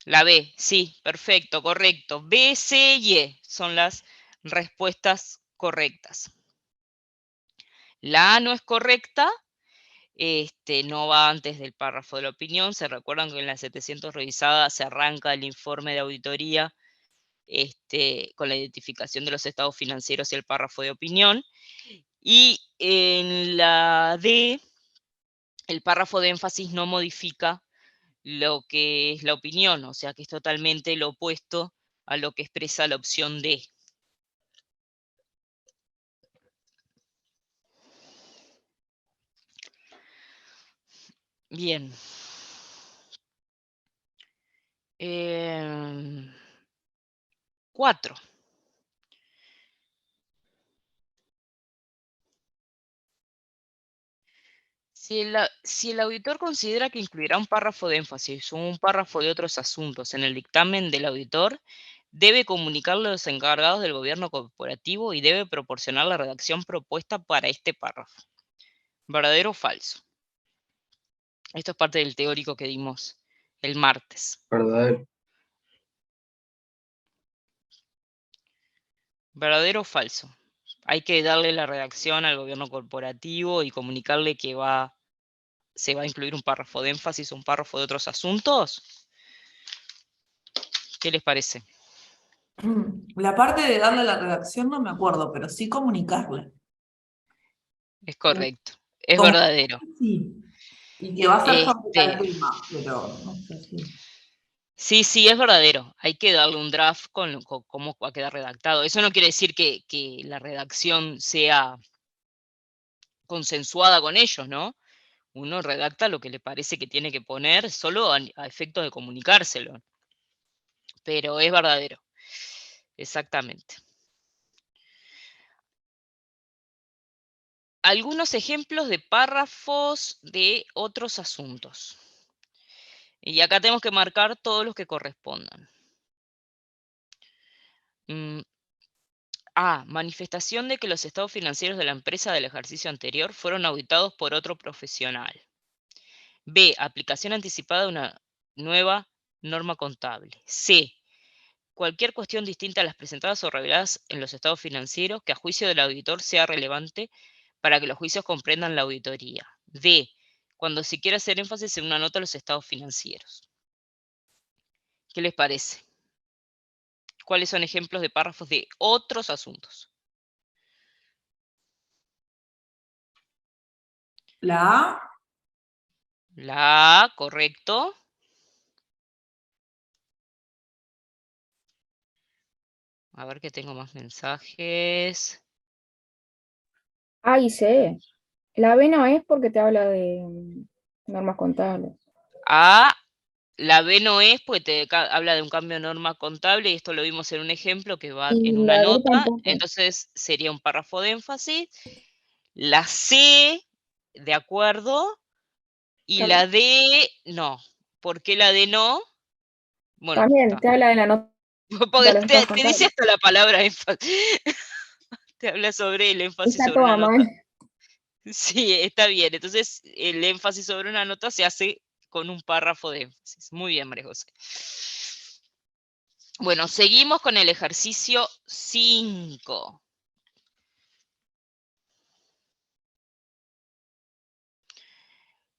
S1: La B, sí, perfecto, correcto. B, C y E son las respuestas correctas. La A no es correcta, no va antes del párrafo de la opinión. Se recuerdan que en la 700 revisada se arranca el informe de auditoría con la identificación de los estados financieros y el párrafo de opinión. Y en la D, el párrafo de énfasis no modifica lo que es la opinión, o sea que es totalmente lo opuesto a lo que expresa la opción D. Bien. 4. Si el auditor considera que incluirá un párrafo de énfasis o un párrafo de otros asuntos en el dictamen del auditor, debe comunicarlo a los encargados del gobierno corporativo y debe proporcionar la redacción propuesta para este párrafo. ¿Verdadero o falso? Esto es parte del teórico que dimos el martes.
S3: Verdadero.
S1: ¿Verdadero o falso? Hay que darle la redacción al gobierno corporativo y comunicarle que se va a incluir un párrafo de énfasis o un párrafo de otros asuntos. ¿Qué les parece?
S5: La parte de darle la redacción no me acuerdo, pero sí comunicarle.
S1: Es correcto, es
S5: Como-
S1: verdadero.
S5: Sí. Y que va a ser sobre tal
S1: Este,
S5: tema, pero no sé si.
S1: sí, es verdadero. Hay que darle un draft con cómo va a quedar redactado. Eso no quiere decir que la redacción sea consensuada con ellos, ¿no? Uno redacta lo que le parece que tiene que poner solo a efecto de comunicárselo. Pero es verdadero. Exactamente. Algunos ejemplos de párrafos de otros asuntos. Y acá tenemos que marcar todos los que correspondan. A. Manifestación de que los estados financieros de la empresa del ejercicio anterior fueron auditados por otro profesional. B. Aplicación anticipada de una nueva norma contable. C. Cualquier cuestión distinta a las presentadas o reveladas en los estados financieros que a juicio del auditor sea relevante para que los juicios comprendan la auditoría. D. Cuando se quiera hacer énfasis en una nota de los estados financieros. ¿Qué les parece? ¿Cuáles son ejemplos de párrafos de otros asuntos?
S5: La A.
S1: La A, correcto. A ver que tengo más mensajes.
S6: A y C. La B no es porque te habla de normas contables.
S1: A, la B no es porque habla de un cambio de norma contable y esto lo vimos en un ejemplo que va
S6: Y
S1: en una
S6: la D
S1: nota,
S6: tampoco.
S1: entonces sería un párrafo de énfasis. La C, de acuerdo, y la D, no. ¿Por qué la D no? Bueno,
S6: También te habla de la nota
S1: porque
S6: de los estados
S1: te dice
S6: contables.
S1: hasta la palabra énfasis. Te habla sobre el énfasis
S6: Está
S1: sobre una
S6: toda
S1: nota.
S6: mal.
S1: Sí, está bien. Entonces, el énfasis sobre una nota se hace con un párrafo de énfasis. Muy bien, María José. Bueno, seguimos con el ejercicio 5.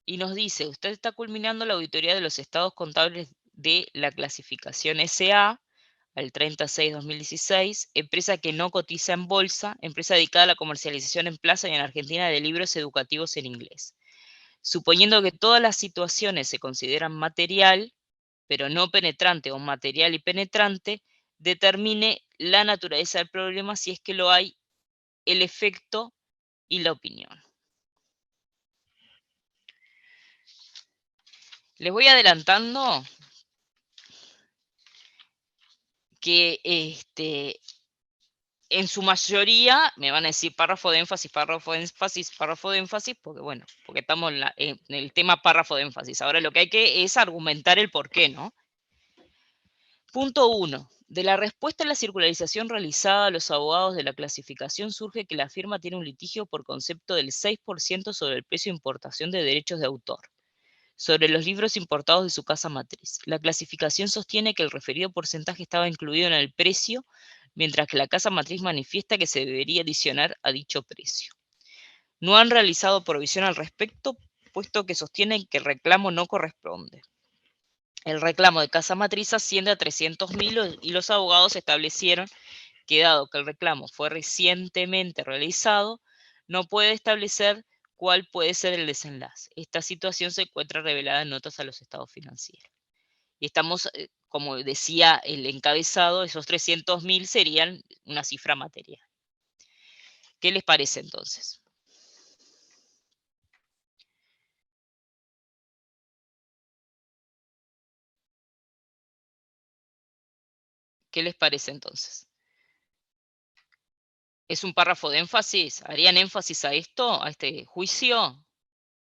S1: Y nos dice, usted está culminando la auditoría de los estados contables de la clasificación SA al 30/6/2016, empresa que no cotiza en bolsa, empresa dedicada a la comercialización en plaza y en Argentina de libros educativos en inglés. Suponiendo que todas las situaciones se consideran material, pero no penetrante o material y penetrante, determine la naturaleza del problema si es que lo hay, el efecto y la opinión. Les voy adelantando que en su mayoría me van a decir párrafo de énfasis, párrafo de énfasis, párrafo de énfasis, porque bueno, porque estamos en el tema párrafo de énfasis. Ahora lo que hay que es argumentar el por qué, ¿no? Punto 1. De la respuesta a la circularización realizada a los abogados de la clasificación surge que la firma tiene un litigio por concepto del 6% sobre el precio de importación de derechos de autor, sobre los libros importados de su casa matriz. La clasificación sostiene que el referido porcentaje estaba incluido en el precio, mientras que la casa matriz manifiesta que se debería adicionar a dicho precio. No han realizado provisión al respecto, puesto que sostienen que el reclamo no corresponde. El reclamo de casa matriz asciende a 300.000 y los abogados establecieron que dado que el reclamo fue recientemente realizado, no puede establecer cuál puede ser el desenlace. Esta situación se encuentra revelada en notas a los estados financieros. Y estamos, como decía el encabezado, esos 300.000 serían una cifra material. ¿Qué les parece entonces? ¿Qué les parece entonces? ¿Es un párrafo de énfasis? ¿Harían énfasis a esto, a este juicio?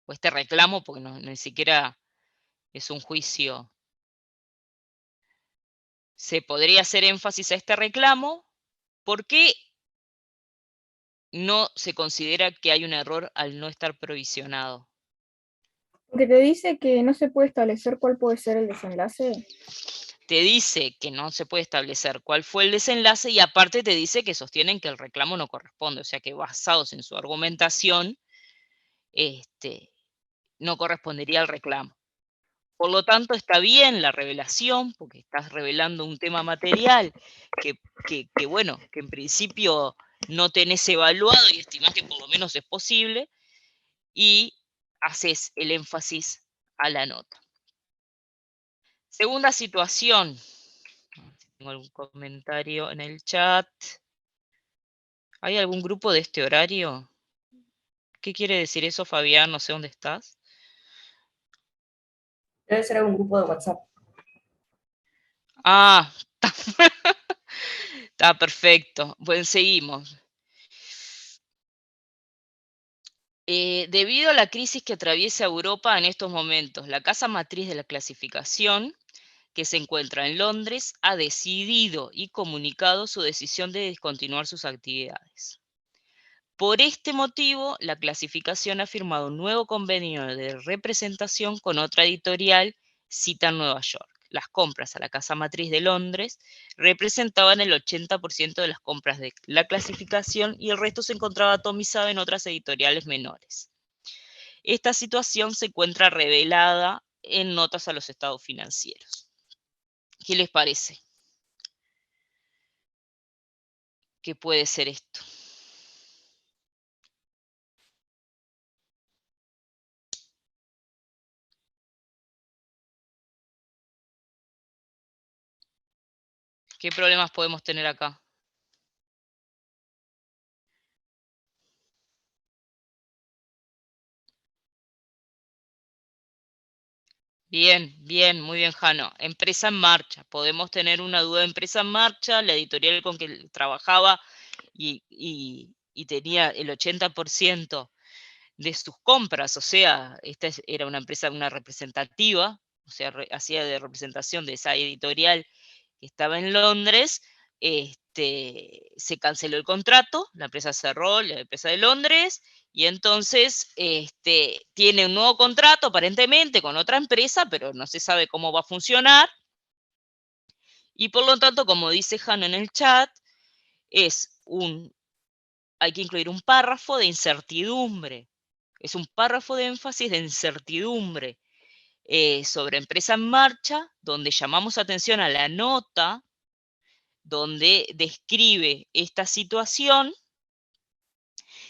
S1: ¿O este reclamo? Porque no, ni siquiera es un juicio. Se podría hacer énfasis a este reclamo. ¿Por qué no se considera que hay un error al no estar provisionado?
S6: Porque te dice que no se puede establecer cuál puede ser el desenlace.
S1: Te dice que no se puede establecer cuál fue el desenlace y aparte te dice que sostienen que el reclamo no corresponde, o sea que basados en su argumentación, no correspondería al reclamo. Por lo tanto, está bien la revelación, porque estás revelando un tema material que bueno, que en principio no tenés evaluado y estimás que por lo menos es posible, y haces el énfasis a la nota. Segunda situación. ¿Tengo algún comentario en el chat? ¿Hay algún grupo de este horario? ¿Qué quiere decir eso, Fabián? No sé dónde estás.
S4: Debe ser algún grupo de WhatsApp.
S1: Ah, está perfecto. Bueno, seguimos. Debido a la crisis que atraviesa Europa en estos momentos, la casa matriz de la clasificación, que se encuentra en Londres, ha decidido y comunicado su decisión de descontinuar sus actividades. Por este motivo, la clasificación ha firmado un nuevo convenio de representación con otra editorial, Cita en Nueva York. Las compras a la casa matriz de Londres representaban el 80% de las compras de la clasificación y el resto se encontraba atomizado en otras editoriales menores. Esta situación se encuentra revelada en notas a los estados financieros. ¿Qué les parece? ¿Qué puede ser esto? ¿Qué problemas podemos tener acá? Bien, bien, muy bien, Jano. Empresa en marcha. Podemos tener una duda de empresa en marcha. La editorial con que trabajaba y tenía el 80% de sus compras, o sea, era una empresa, una representativa, o sea, hacía de representación de esa editorial que estaba en Londres. Se canceló el contrato, la empresa cerró, la empresa de Londres, y entonces tiene un nuevo contrato aparentemente con otra empresa, pero no se sabe cómo va a funcionar. Y por lo tanto, como dice Jano en el chat, hay que incluir un párrafo de incertidumbre. Es un párrafo de énfasis de incertidumbre sobre empresa en marcha, donde llamamos atención a la nota donde describe esta situación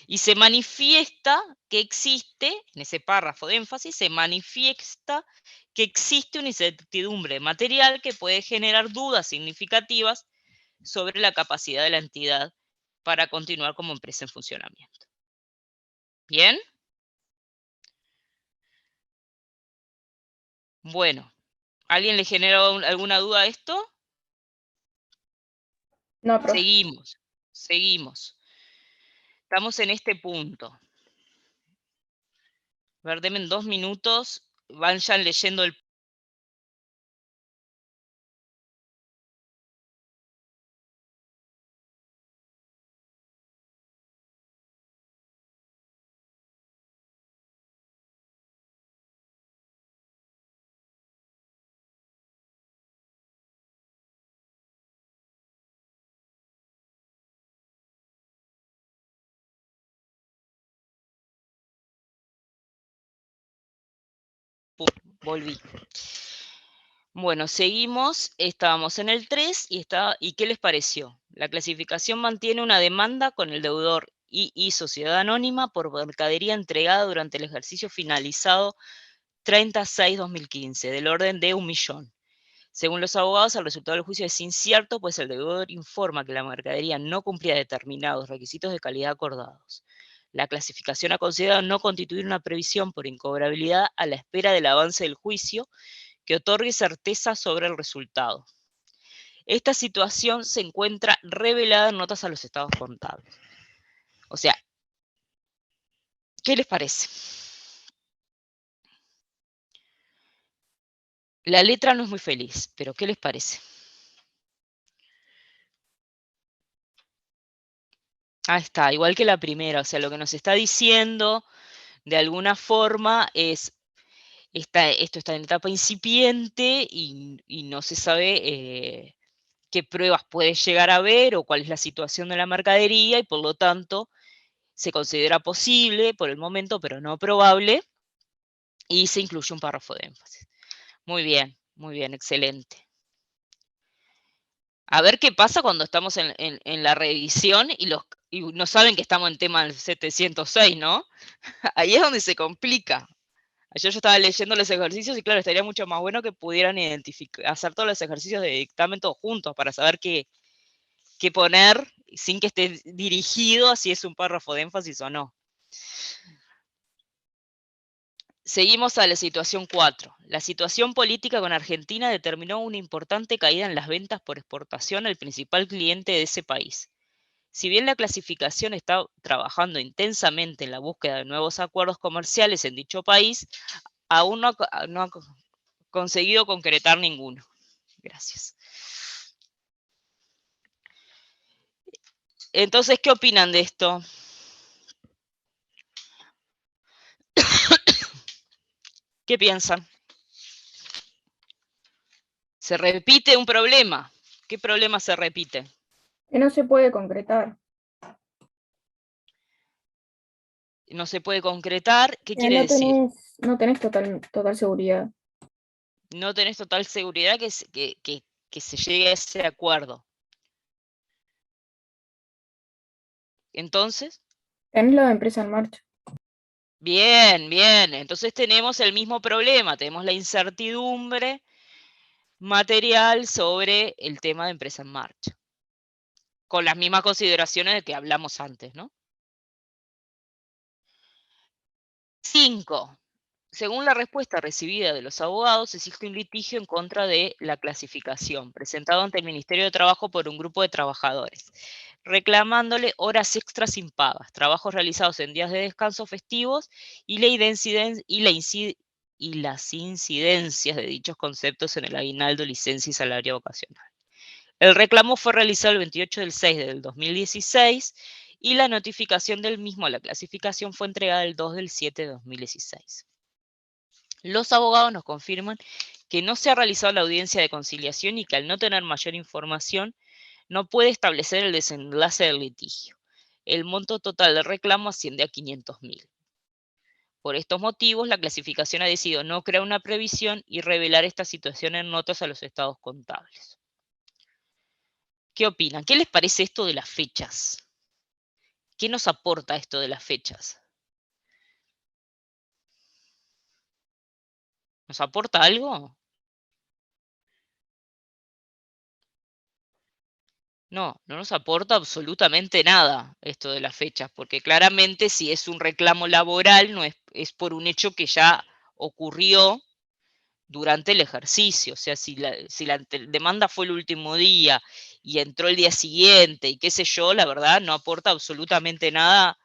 S1: y se manifiesta que existe, en ese párrafo de énfasis, se manifiesta que existe una incertidumbre material que puede generar dudas significativas sobre la capacidad de la entidad para continuar como empresa en funcionamiento. ¿Bien? Bueno, ¿alguien le generó alguna duda a esto?
S6: No, profe.
S1: Seguimos. Estamos en este punto. A ver, denme 2 minutos, vayan leyendo el... Volví. Bueno, seguimos, estábamos en el 3 ¿y qué les pareció? La clasificación mantiene una demanda con el deudor y Sociedad Anónima por mercadería entregada durante el ejercicio finalizado 30/6/2015, del orden de 1 millón. Según los abogados, el resultado del juicio es incierto, pues el deudor informa que la mercadería no cumplía determinados requisitos de calidad acordados. La clasificación ha considerado no constituir una previsión por incobrabilidad a la espera del avance del juicio que otorgue certeza sobre el resultado. Esta situación se encuentra revelada en notas a los estados contables. O sea, ¿qué les parece? La letra no es muy feliz, pero ¿qué les parece? Ahí está, igual que la primera, o sea, lo que nos está diciendo de alguna forma es, esto está en etapa incipiente y no se sabe qué pruebas puede llegar a haber o cuál es la situación de la mercadería y por lo tanto se considera posible por el momento, pero no probable, y se incluye un párrafo de énfasis. Muy bien, excelente. A ver qué pasa cuando estamos en la revisión y no saben que estamos en tema del 706, ¿no? Ahí es donde se complica. Ayer yo estaba leyendo los ejercicios y claro, estaría mucho más bueno que pudieran hacer todos los ejercicios de dictamen todos juntos para saber qué poner sin que esté dirigido a si es un párrafo de énfasis o no. Seguimos a la situación 4. La situación política con Argentina determinó una importante caída en las ventas por exportación al principal cliente de ese país. Si bien la clasificación está trabajando intensamente en la búsqueda de nuevos acuerdos comerciales en dicho país, aún no ha conseguido concretar ninguno. Gracias. Entonces, ¿qué opinan de esto? ¿Qué piensan? Se repite un problema. ¿Qué problema se repite?
S6: Que no se puede concretar.
S1: No se puede concretar. ¿Qué
S6: Que
S1: quiere decir?
S6: no tenés total seguridad.
S1: No tenés total seguridad que se llegue a ese acuerdo. Entonces,
S6: Tenés la empresa en marcha.
S1: bien, bien. Entonces tenemos el mismo problema. Tenemos la incertidumbre material sobre el tema de empresa en marcha. Con las mismas consideraciones de que hablamos antes, ¿no? 5. Según la respuesta recibida de los abogados, existe un litigio en contra de la clasificación, presentado ante el Ministerio de Trabajo por un grupo de trabajadores, reclamándole horas extras impagas, trabajos realizados en días de descanso festivos y las incidencias de dichos conceptos en el aguinaldo, licencia y salario vacacional. El reclamo fue realizado el 28 del 6 del 2016 y la notificación del mismo a la clasificación fue entregada el 2 del 7 de 2016. Los abogados nos confirman que no se ha realizado la audiencia de conciliación y que al no tener mayor información no puede establecer el desenlace del litigio. El monto total del reclamo asciende a 500.000. Por estos motivos, la clasificación ha decidido no crear una previsión y revelar esta situación en notas a los estados contables. ¿Qué opinan? ¿Qué les parece esto de las fechas? ¿Qué nos aporta esto de las fechas? ¿Nos aporta algo? No, no nos aporta absolutamente nada esto de las fechas, porque claramente si es un reclamo laboral, no es por un hecho que ya ocurrió durante el ejercicio. O sea, si la demanda fue el último día y entró el día siguiente y qué sé yo, la verdad no aporta absolutamente nada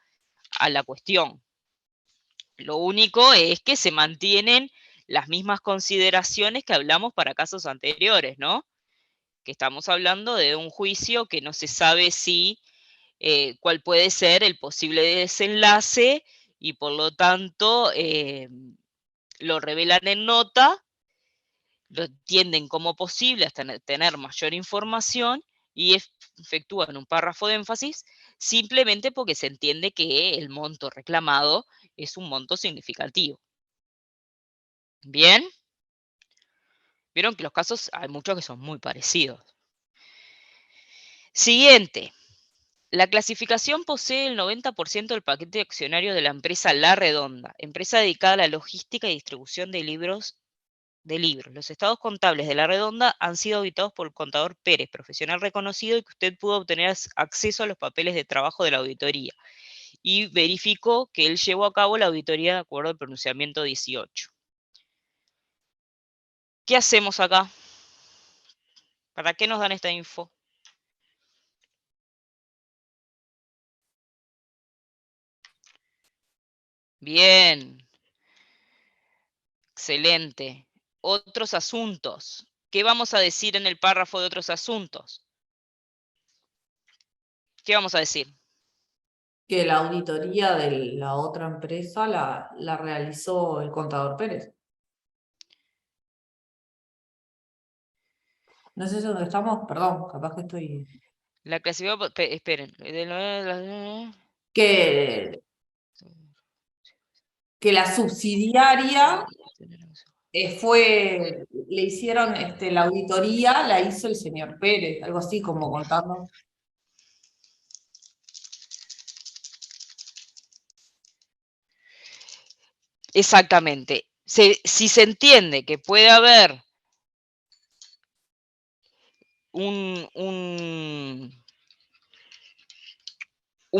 S1: a la cuestión. Lo único es que se mantienen las mismas consideraciones que hablamos para casos anteriores, ¿no? Que estamos hablando de un juicio que no se sabe si cuál puede ser el posible desenlace y por lo tanto lo revelan en nota, lo entienden como posible hasta tener mayor información y efectúan un párrafo de énfasis simplemente porque se entiende que el monto reclamado es un monto significativo. ¿Bien? Vieron que los casos hay muchos que son muy parecidos. Siguiente. La clasificación posee el 90% del paquete accionario de la empresa La Redonda, empresa dedicada a la logística y distribución de libros. Los estados contables de La Redonda han sido auditados por el contador Pérez, profesional reconocido y que usted pudo obtener acceso a los papeles de trabajo de la auditoría. Y verificó que él llevó a cabo la auditoría de acuerdo al pronunciamiento 18. ¿Qué hacemos acá? ¿Para qué nos dan esta info? Bien. Excelente. Otros asuntos. ¿Qué vamos a decir en el párrafo de otros asuntos? ¿Qué vamos a decir?
S5: Que la auditoría de la otra empresa la realizó el contador Pérez. No sé si dónde estamos, perdón, capaz que estoy.
S1: La clasificación, esperen.
S5: Que la subsidiaria le hicieron la auditoría, la hizo el señor Pérez, algo así como contando.
S1: Exactamente. Si se entiende que puede haber un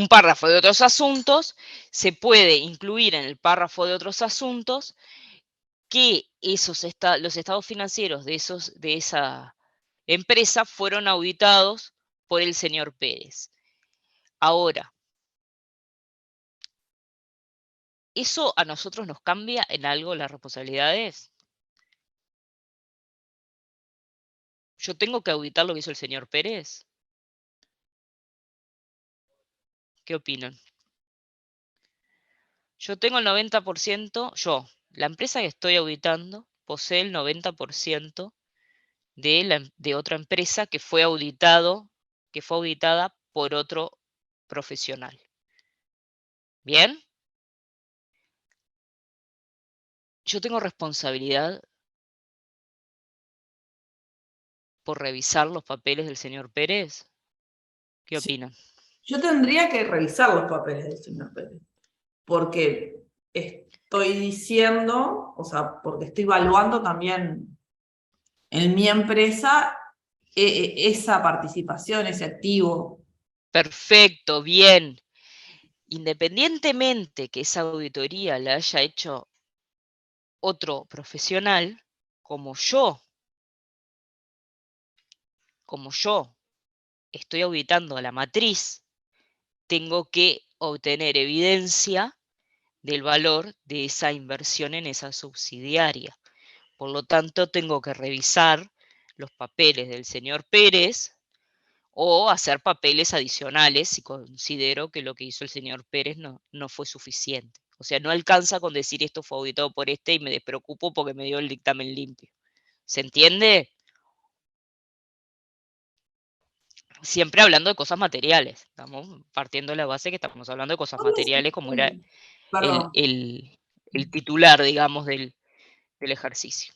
S1: párrafo de otros asuntos, se puede incluir en el párrafo de otros asuntos que los estados financieros de esa empresa fueron auditados por el señor Pérez. Ahora, ¿eso a nosotros nos cambia en algo las responsabilidades? ¿Yo tengo que auditar lo que hizo el señor Pérez? ¿Qué opinan? Yo tengo el 90%, la empresa que estoy auditando, posee el 90% de otra empresa que fue auditada por otro profesional. ¿Bien? Yo tengo responsabilidad por revisar los papeles del señor Pérez. ¿Qué
S5: Sí.
S1: opinan?
S5: Yo tendría que revisar los papeles del señor Pérez, porque estoy diciendo, o sea, porque estoy evaluando también en mi empresa esa participación, ese activo.
S1: Perfecto, bien. Independientemente que esa auditoría la haya hecho otro profesional, como yo estoy auditando a la matriz, tengo que obtener evidencia del valor de esa inversión en esa subsidiaria. Por lo tanto, tengo que revisar los papeles del señor Pérez o hacer papeles adicionales si considero que lo que hizo el señor Pérez no fue suficiente. O sea, no alcanza con decir esto fue auditado por este y me despreocupo porque me dio el dictamen limpio. ¿Se entiende? Siempre hablando de cosas materiales. Estamos partiendo de la base que estamos hablando de cosas materiales como era
S5: Perdón,
S1: el titular, digamos, del ejercicio.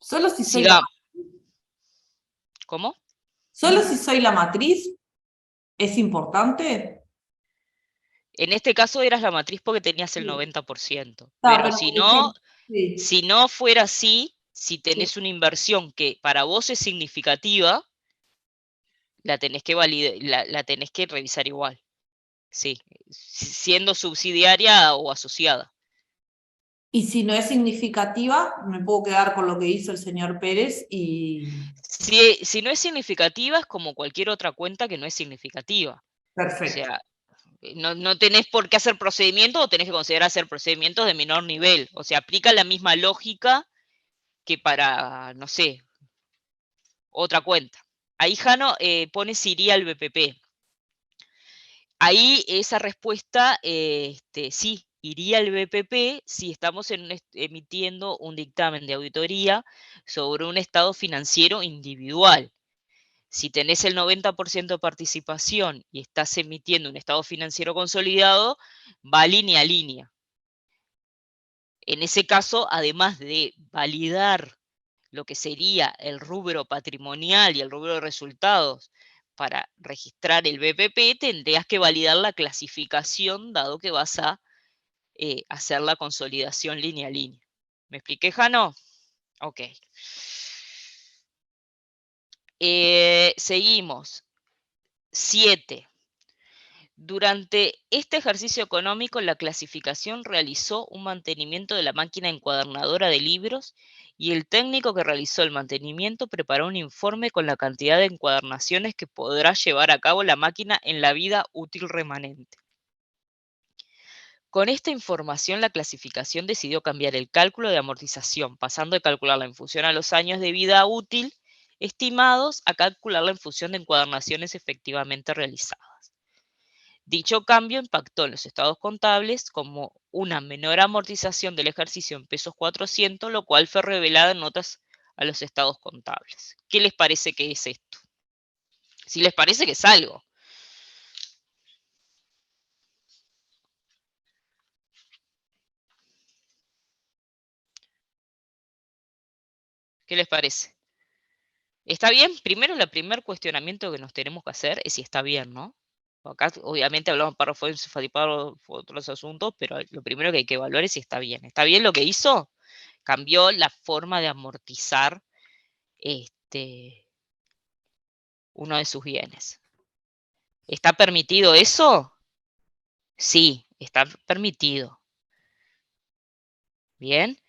S5: solo si soy
S1: Siga. ¿Cómo?
S5: solo si soy la matriz, ¿es importante?
S1: En este caso eras la matriz porque tenías el
S5: Sí.
S1: 90%.
S5: Está,
S1: Pero
S5: pero
S1: si
S5: por
S1: no,
S5: ejemplo, sí,
S1: si no fuera así, si
S5: sí.
S1: tenés una inversión que para vos es significativa, la tenés que validar, la tenés que revisar igual. Sí, siendo subsidiaria o asociada.
S5: Y si no es significativa, me puedo quedar con lo que hizo el señor Pérez y...
S1: Si no es significativa, es como cualquier otra cuenta que no es significativa. O
S5: Perfecto.
S1: sea, no tenés por qué hacer procedimientos o tenés que considerar hacer procedimientos de menor nivel. O sea, aplica la misma lógica que para, no sé, otra cuenta. Ahí Jano pone si iría al BPP. Ahí esa respuesta, sí, iría al BPP si estamos emitiendo un dictamen de auditoría sobre un estado financiero individual. Si tenés el 90% de participación y estás emitiendo un estado financiero consolidado, va línea a línea. En ese caso, además de validar lo que sería el rubro patrimonial y el rubro de resultados para registrar el BPP, tendrías que validar la clasificación, dado que vas a hacer la consolidación línea a línea. ¿Me expliqué, Jano? Ok. Seguimos. 7. Durante este ejercicio económico, la clasificación realizó un mantenimiento de la máquina encuadernadora de libros y el técnico que realizó el mantenimiento preparó un informe con la cantidad de encuadernaciones que podrá llevar a cabo la máquina en la vida útil remanente. Con esta información, la clasificación decidió cambiar el cálculo de amortización, pasando de calcularla en función a los años de vida útil estimados a calcularla en función de encuadernaciones efectivamente realizadas. Dicho cambio impactó en los estados contables como una menor amortización del ejercicio en pesos 400, lo cual fue revelado en notas a los estados contables. ¿Qué les parece que es esto? Si les parece que es algo. ¿Qué les parece? ¿Está bien? Primero, el primer cuestionamiento que nos tenemos que hacer es si está bien, ¿no? Acá obviamente hablamos de párrafo enfatizados otros asuntos, pero lo primero que hay que evaluar es si está bien. ¿Está bien lo que hizo? Cambió la forma de amortizar uno de sus bienes. ¿Está permitido eso? Sí, está permitido. Bien,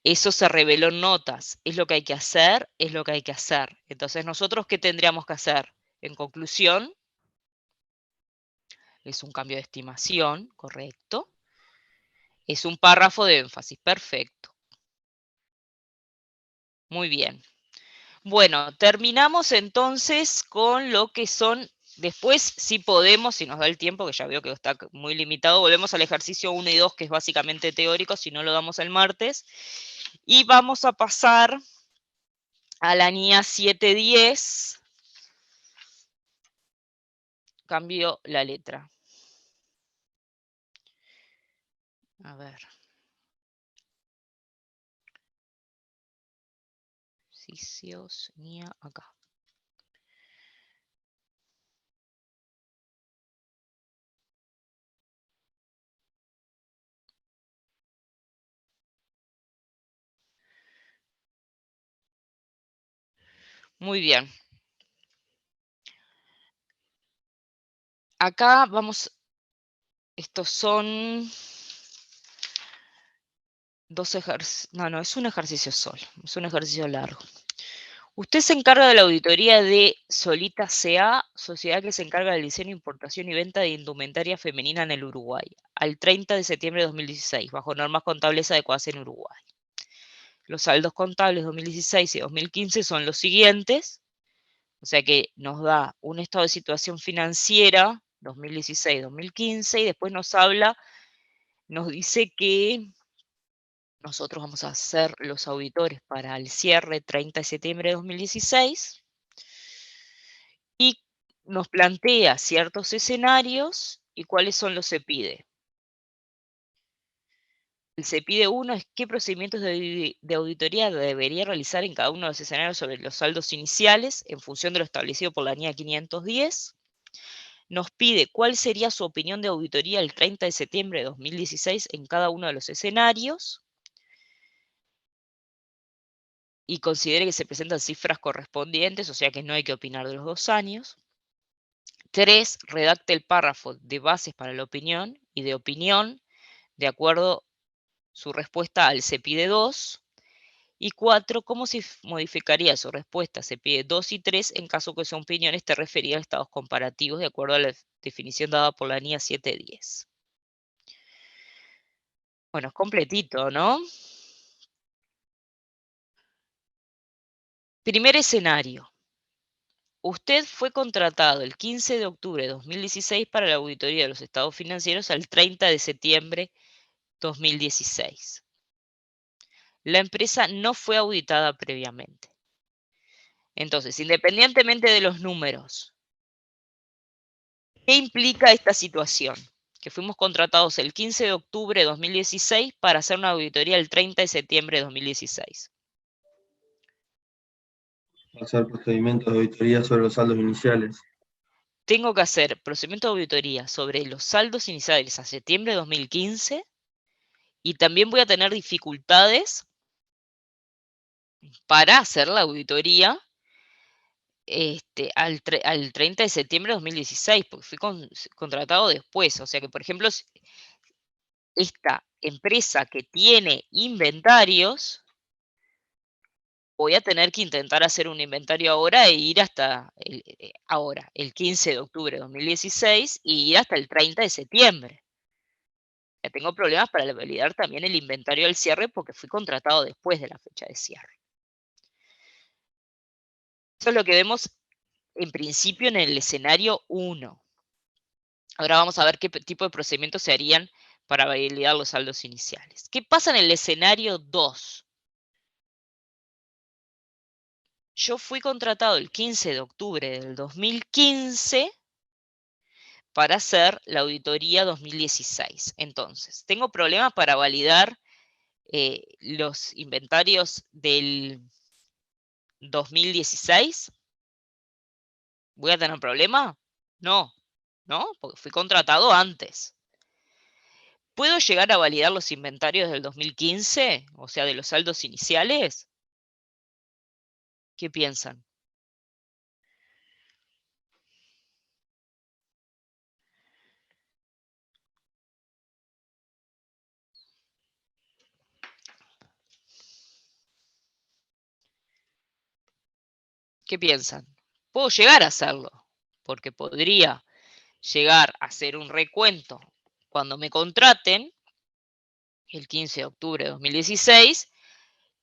S1: eso se reveló en notas. Es lo que hay que hacer, es lo que hay que hacer. Entonces, ¿nosotros qué tendríamos que hacer? En conclusión, es un cambio de estimación, correcto. Es un párrafo de énfasis, perfecto. Muy bien. Bueno, terminamos entonces con lo que son, después si podemos, si nos da el tiempo, que ya veo que está muy limitado, volvemos al ejercicio 1 y 2, que es básicamente teórico, si no lo damos el martes, y vamos a pasar a la NIA 710, cambio la letra. A ver. Ejercicios, NIA, acá. Muy bien. Acá vamos, estos son dos ejercicios, no, es un ejercicio solo, es un ejercicio largo. Usted se encarga de la auditoría de Solita CA, sociedad que se encarga del diseño, importación y venta de indumentaria femenina en el Uruguay, al 30 de septiembre de 2016, bajo normas contables adecuadas en Uruguay. Los saldos contables 2016 y 2015 son los siguientes, o sea que nos da un estado de situación financiera 2016-2015 y después nos habla, nos dice que nosotros vamos a ser los auditores para el cierre 30 de septiembre de 2016 y nos plantea ciertos escenarios y cuáles son los CEPIDE. El CEPIDE 1 es qué procedimientos de auditoría debería realizar en cada uno de los escenarios sobre los saldos iniciales en función de lo establecido por la NIA 510. Nos pide cuál sería su opinión de auditoría el 30 de septiembre de 2016 en cada uno de los escenarios. Y considere que se presentan cifras correspondientes, o sea que no hay que opinar de los 2 años. 3. Redacte el párrafo de bases para la opinión y de opinión, de acuerdo su respuesta al CEPIDE 2. Y 4. ¿Cómo se modificaría su respuesta a CEPIDE 2 y 3 en caso que su opinión esté referida a estados comparativos de acuerdo a la definición dada por la NIA 710? Bueno, es completito, ¿no? Primer escenario. Usted fue contratado el 15 de octubre de 2016 para la auditoría de los estados financieros al 30 de septiembre de 2016. La empresa no fue auditada previamente. Entonces, independientemente de los números, ¿qué implica esta situación? Que fuimos contratados el 15 de octubre de 2016 para hacer una auditoría el 30 de septiembre de 2016.
S3: Hacer procedimientos de auditoría sobre los saldos iniciales.
S1: Tengo que hacer procedimiento de auditoría sobre los saldos iniciales a septiembre de 2015 y también voy a tener dificultades para hacer la auditoría al 30 de septiembre de 2016, porque fui contratado después. O sea que, por ejemplo, esta empresa que tiene inventarios, voy a tener que intentar hacer un inventario ahora e ir hasta el 15 de octubre de 2016 y ir hasta el 30 de septiembre. Ya tengo problemas para validar también el inventario del cierre porque fui contratado después de la fecha de cierre. Eso es lo que vemos en principio en el escenario 1. Ahora vamos a ver qué tipo de procedimientos se harían para validar los saldos iniciales. ¿Qué pasa en el escenario 2? Yo fui contratado el 15 de octubre del 2015 para hacer la auditoría 2016. Entonces, tengo problemas para validar los inventarios del 2016. ¿Voy a tener un problema? No, porque fui contratado antes. ¿Puedo llegar a validar los inventarios del 2015? O sea, de los saldos iniciales. ¿Qué piensan? ¿Qué piensan? Puedo llegar a hacerlo, porque podría llegar a hacer un recuento cuando me contraten, el 15 de octubre de 2016,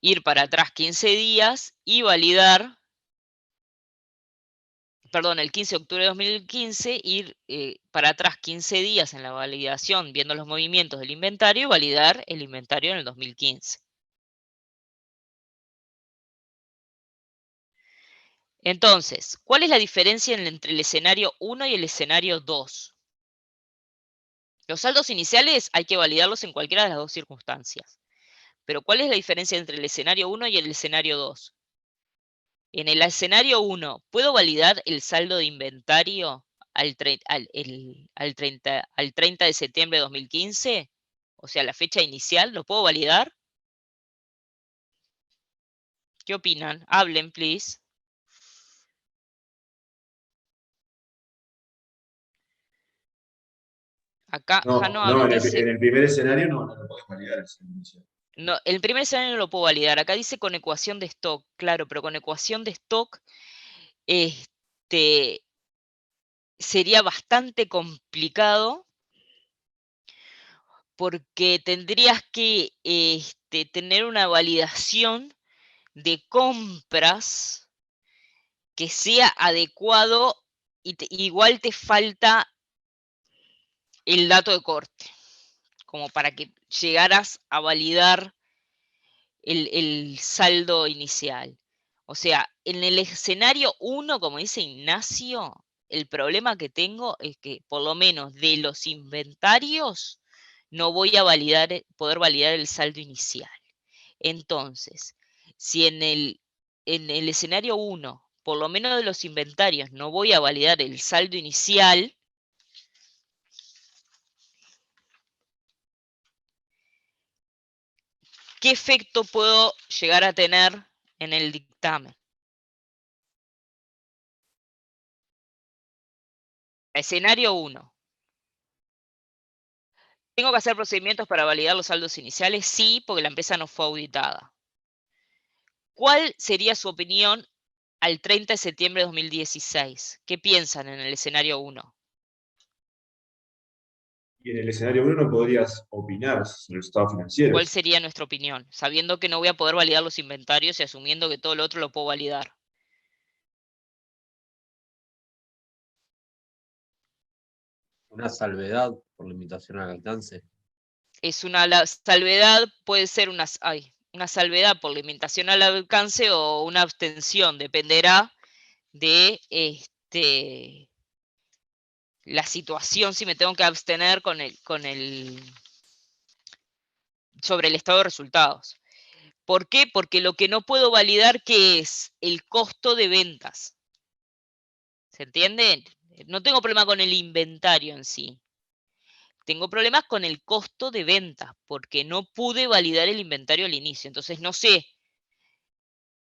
S1: ir para atrás 15 días y validar perdón, el 15 de octubre de 2015, ir para atrás 15 días en la validación, viendo los movimientos del inventario, y validar el inventario en el 2015. Entonces, ¿cuál es la diferencia entre el escenario 1 y el escenario 2? Los saldos iniciales hay que validarlos en cualquiera de las dos circunstancias. Pero ¿cuál es la diferencia entre el escenario 1 y el escenario 2? En el escenario 1, ¿puedo validar el saldo de inventario al 30 de septiembre de 2015? O sea, la fecha inicial, ¿lo puedo validar? ¿Qué opinan? Hablen, please. Acá Jano habla, dice...
S7: En el primer escenario no lo podés validar el saldo inicial.
S1: No, el primer escenario no lo puedo validar. Acá dice con ecuación de stock. Claro, pero con ecuación de stock sería bastante complicado porque tendrías que tener una validación de compras que sea adecuado y igual te falta el dato de corte, como para que llegaras a validar el saldo inicial. O sea, en el escenario 1, como dice Ignacio, el problema que tengo es que por lo menos de los inventarios no voy a poder validar el saldo inicial. Entonces, si en el escenario 1, por lo menos de los inventarios, no voy a validar el saldo inicial, ¿qué efecto puedo llegar a tener en el dictamen? Escenario 1. ¿Tengo que hacer procedimientos para validar los saldos iniciales? Sí, porque la empresa no fue auditada. ¿Cuál sería su opinión al 30 de septiembre de 2016? ¿Qué piensan en el escenario 1?
S7: Y en el escenario 1 no podrías opinar sobre los estados financieros.
S1: ¿Cuál sería nuestra opinión? Sabiendo que no voy a poder validar los inventarios y asumiendo que todo lo otro lo puedo validar.
S8: Una salvedad por limitación al alcance.
S1: Es una salvedad, puede ser una salvedad por limitación al alcance o una abstención, dependerá de la situación, si me tengo que abstener sobre el estado de resultados. ¿Por qué? Porque lo que no puedo validar, ¿qué es? El costo de ventas. ¿Se entiende? No tengo problema con el inventario en sí. Tengo problemas con el costo de ventas, porque no pude validar el inventario al inicio. Entonces no sé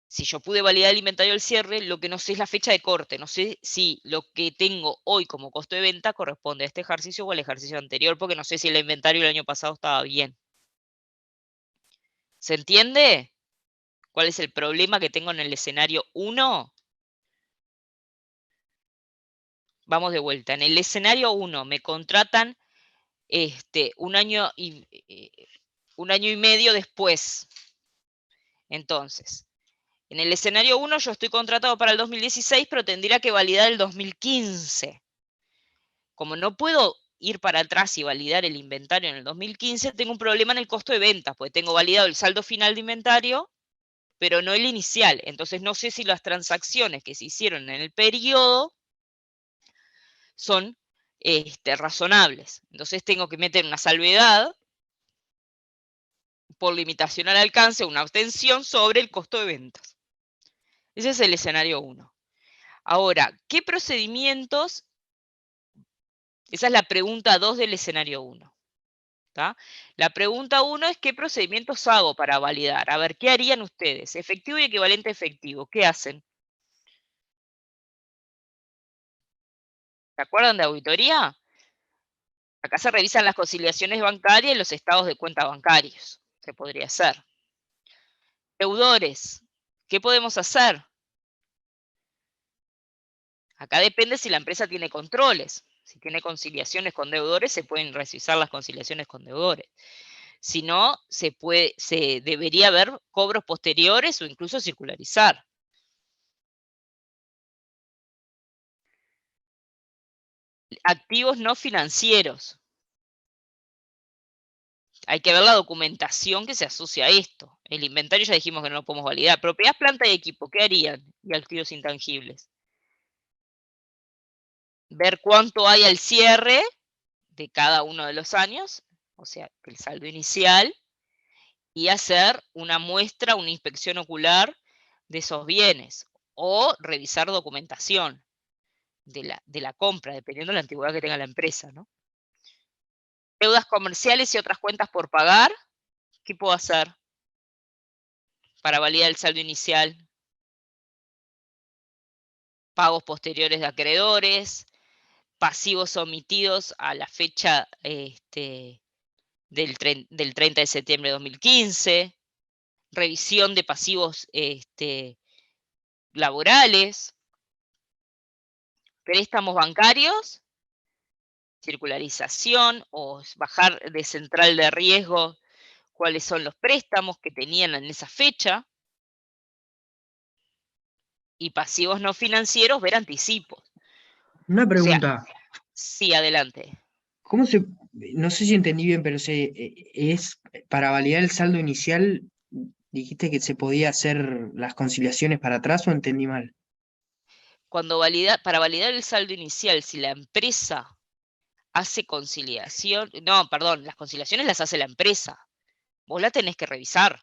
S1: si yo pude validar el inventario al cierre, lo que no sé es la fecha de corte. No sé si lo que tengo hoy como costo de venta corresponde a este ejercicio o al ejercicio anterior, porque no sé si el inventario del año pasado estaba bien. ¿Se entiende? ¿Cuál es el problema que tengo en el escenario 1? Vamos de vuelta. En el escenario 1 me contratan un año y medio después. Entonces, en el escenario 1 yo estoy contratado para el 2016, pero tendría que validar el 2015. Como no puedo ir para atrás y validar el inventario en el 2015, tengo un problema en el costo de ventas, porque tengo validado el saldo final de inventario, pero no el inicial. Entonces no sé si las transacciones que se hicieron en el periodo son razonables. Entonces tengo que meter una salvedad por limitación al alcance, una abstención sobre el costo de ventas. Ese es el escenario 1. Ahora, ¿qué procedimientos? Esa es la pregunta 2 del escenario 1. ¿Tá? La pregunta 1 es ¿qué procedimientos hago para validar? A ver, ¿qué harían ustedes? Efectivo y equivalente a efectivo. ¿Qué hacen? ¿Se acuerdan de auditoría? Acá se revisan las conciliaciones bancarias y los estados de cuenta bancarios. Se podría hacer. Deudores. ¿Qué podemos hacer? Acá depende si la empresa tiene controles. Si tiene conciliaciones con deudores, se pueden revisar las conciliaciones con deudores. Si no, se debería haber cobros posteriores o incluso circularizar. activos no financieros. Hay que ver la documentación que se asocia a esto. El inventario ya dijimos que no lo podemos validar. Propiedad, planta y equipo, ¿qué harían? Y activos intangibles. Ver cuánto hay al cierre de cada uno de los años, o sea, el saldo inicial, y hacer una muestra, una inspección ocular de esos bienes, o revisar documentación de la compra, dependiendo de la antigüedad que tenga la empresa, ¿no? Deudas comerciales y otras cuentas por pagar, ¿qué puedo hacer para validar el saldo inicial? Pagos posteriores de acreedores, pasivos omitidos a la fecha del 30 de septiembre de 2015, revisión de pasivos laborales, préstamos bancarios, circularización o bajar de central de riesgo cuáles son los préstamos que tenían en esa fecha, y pasivos no financieros, ver anticipos.
S9: Una
S1: O sea,
S9: pregunta.
S1: sí, adelante.
S9: ¿Cómo se, no sé si entendí bien, pero es para validar el saldo inicial, dijiste que se podía hacer las conciliaciones para atrás o entendí mal?
S1: Para validar el saldo inicial, si la empresa hace conciliación, no, perdón, las conciliaciones las hace la empresa. Vos la tenés que revisar.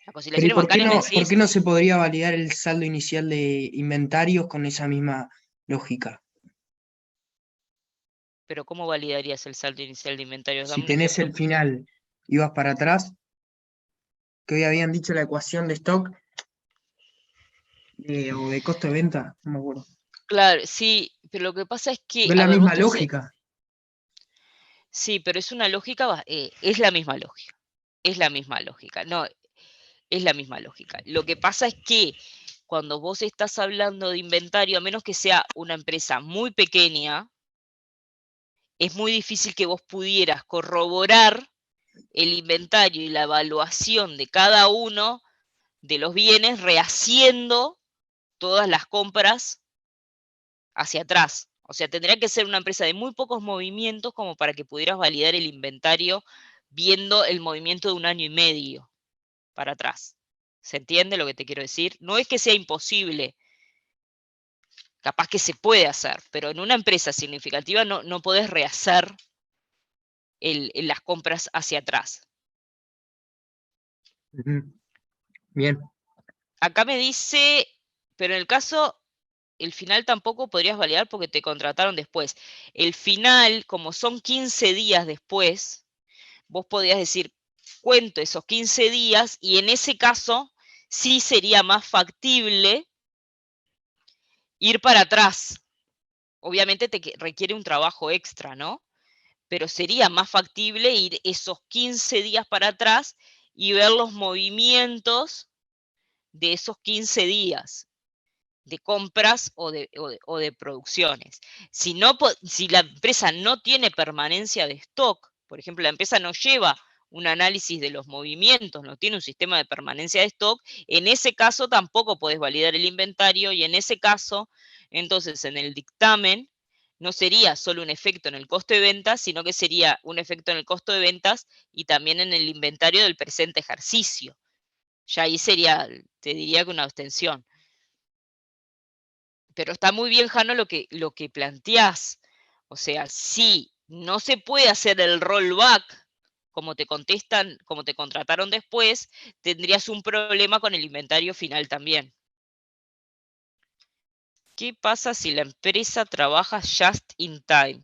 S1: La
S9: Pero ¿y
S1: conciliación
S9: por qué
S1: bancaria
S9: por qué no se podría validar el saldo inicial de inventarios con esa misma lógica?
S1: pero ¿cómo validarías el saldo inicial de inventarios?
S9: Si
S1: Dame un
S9: tenés
S1: ejemplo.
S9: el final y vas para atrás, que hoy habían dicho la ecuación de stock o de costo de venta, no me acuerdo.
S1: Claro, sí, pero lo que pasa es que,
S9: No es
S1: a
S9: la
S1: ver, vos
S9: misma
S1: tenés,
S9: lógica.
S1: sí, pero es una lógica, es la misma lógica, es la misma lógica, no, es la misma lógica. Lo que pasa es que cuando vos estás hablando de inventario, a menos que sea una empresa muy pequeña, es muy difícil que vos pudieras corroborar el inventario y la evaluación de cada uno de los bienes rehaciendo todas las compras hacia atrás. O sea, tendría que ser una empresa de muy pocos movimientos como para que pudieras validar el inventario viendo el movimiento de 1 año y medio para atrás. ¿Se entiende lo que te quiero decir? No es que sea imposible, capaz que se puede hacer, pero en una empresa significativa no podés rehacer las compras hacia atrás.
S9: Ujú. Bien.
S1: Acá me dice, pero en el caso, el final tampoco podrías validar porque te contrataron después. El final, como son 15 días después, vos podías decir, cuento esos 15 días y en ese caso sí sería más factible ir para atrás. Obviamente te requiere un trabajo extra, ¿no? Pero sería más factible ir esos 15 días para atrás y ver los movimientos de esos 15 días de compras o de producciones. Si la empresa no tiene permanencia de stock, por ejemplo, la empresa no lleva un análisis de los movimientos, no tiene un sistema de permanencia de stock, en ese caso tampoco podés validar el inventario y en ese caso, entonces en el dictamen no sería solo un efecto en el costo de ventas, sino que sería un efecto en el costo de ventas y también en el inventario del presente ejercicio. Ya ahí sería, te diría que una abstención. Pero está muy bien, Jano, lo que planteás. O sea, si no se puede hacer el rollback, como te contestan, como te contrataron después, tendrías un problema con el inventario final también. ¿Qué pasa si la empresa trabaja just in time?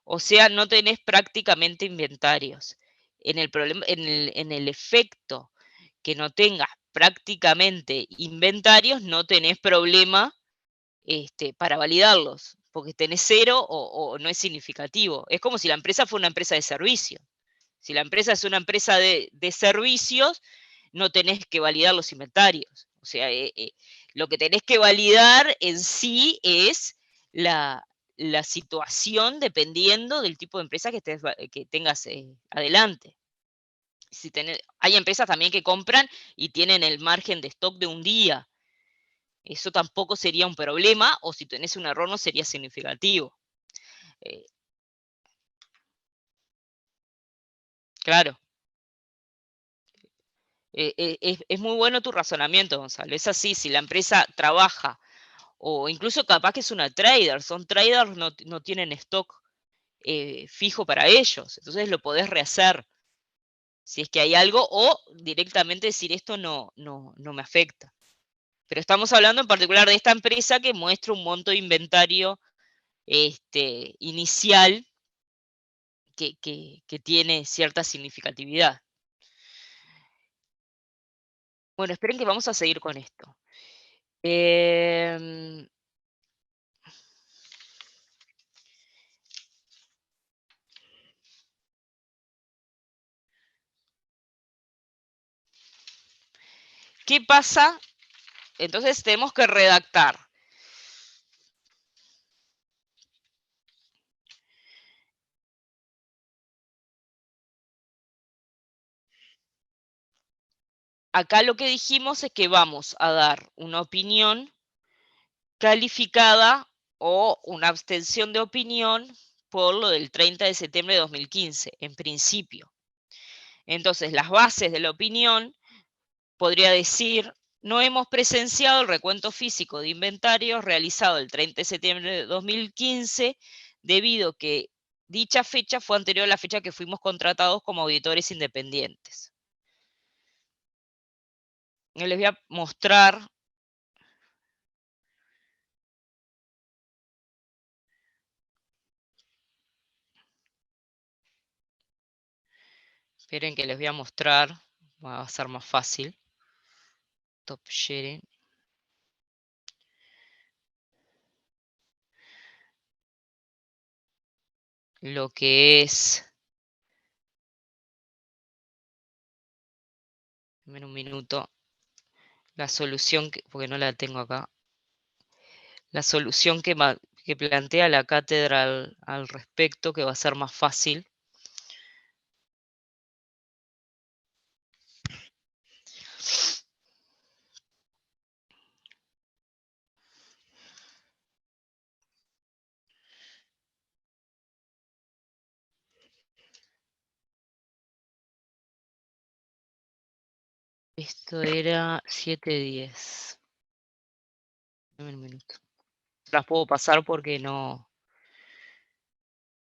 S1: O sea, no tenés prácticamente inventarios. En el efecto que no tengas prácticamente inventarios, no tenés problema para validarlos, porque tenés 0 o no es significativo. Es como si la empresa fuera una empresa de servicio. Si la empresa es una empresa de servicios, no tenés que validar los inventarios. O sea, lo que tenés que validar en sí es la situación dependiendo del tipo de empresa que tengas adelante. Hay empresas también que compran y tienen el margen de stock de un día. Eso tampoco sería un problema, o si tenés un error no sería significativo. Claro. Es muy bueno tu razonamiento, Gonzalo. Es así, si la empresa trabaja, o incluso capaz que es una trader, son traders, no tienen stock fijo para ellos, entonces lo podés rehacer si es que hay algo, o directamente decir esto no me afecta. Pero estamos hablando en particular de esta empresa que muestra un monto de inventario inicial que tiene cierta significatividad. Bueno, esperen que vamos a seguir con esto. ¿Qué pasa? Entonces tenemos que redactar. Acá lo que dijimos es que vamos a dar una opinión calificada o una abstención de opinión por lo del 30 de septiembre de 2015, en principio. Entonces, las bases de la opinión, podría decir, no hemos presenciado el recuento físico de inventarios realizado el 30 de septiembre de 2015, debido a que dicha fecha fue anterior a la fecha que fuimos contratados como auditores independientes. Yo les voy a mostrar. Esperen que les voy a mostrar. Va a ser más fácil. Top sharing. Lo que es. En un minuto. La solución, porque no la tengo acá. La solución que plantea la cátedra al respecto, que va a ser más fácil. Esto era 7:10. Dame un minuto. Las puedo pasar porque no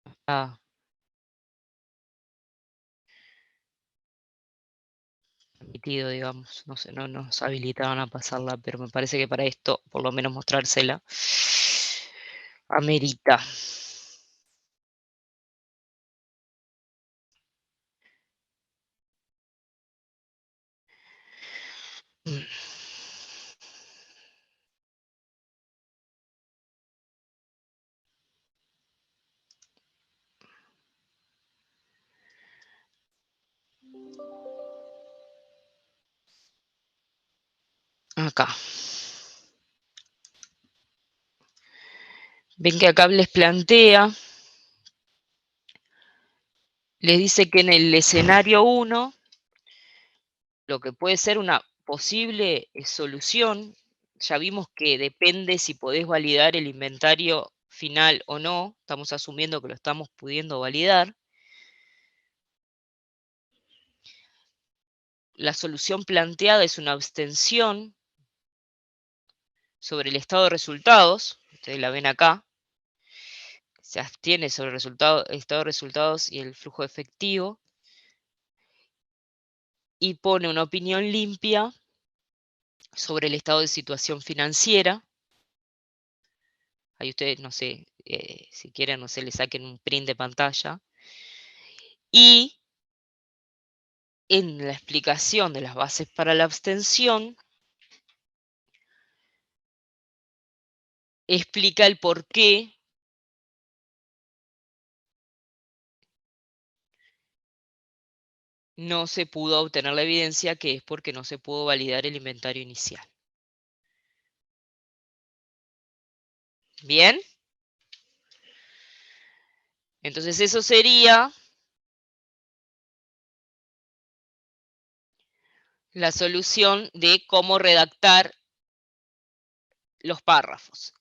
S1: está permitido, digamos. No sé, no nos habilitaban a pasarla, pero me parece que para esto, por lo menos mostrársela, amerita. Acá. Ven que acá les plantea, les dice que en el escenario 1, lo que puede ser una posible solución, ya vimos que depende si podés validar el inventario final o no, estamos asumiendo que lo estamos pudiendo validar. La solución planteada es una abstención sobre el estado de resultados, ustedes la ven acá, se abstiene sobre el estado de resultados y el flujo efectivo, y pone una opinión limpia sobre el estado de situación financiera. Ahí ustedes, no sé, si quieren, no sé, le saquen un print de pantalla. Y en la explicación de las bases para la abstención, explica el por qué no se pudo obtener la evidencia, que es porque no se pudo validar el inventario inicial. ¿Bien? Entonces eso sería la solución de cómo redactar los párrafos.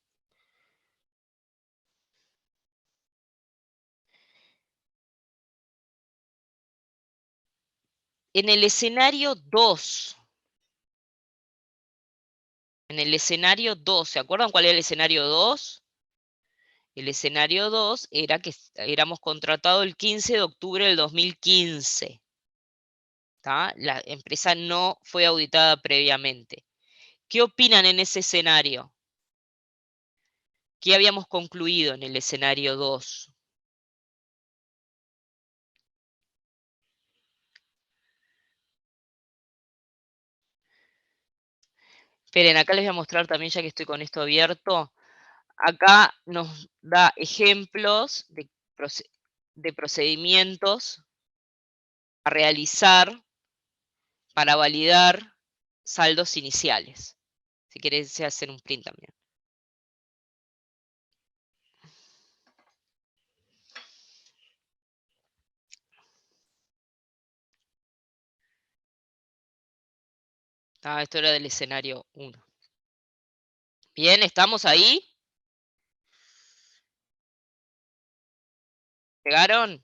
S1: En el escenario 2, ¿se acuerdan cuál era el escenario 2? El escenario 2 era que éramos contratados el 15 de octubre del 2015. ¿Tá? La empresa no fue auditada previamente. ¿Qué opinan en ese escenario? ¿Qué habíamos concluido en el escenario 2? Esperen, acá les voy a mostrar también, ya que estoy con esto abierto. Acá nos da ejemplos de procedimientos a realizar para validar saldos iniciales. Si querés hacer un print también. Esto era del escenario 1. Bien, ¿estamos ahí? ¿Llegaron?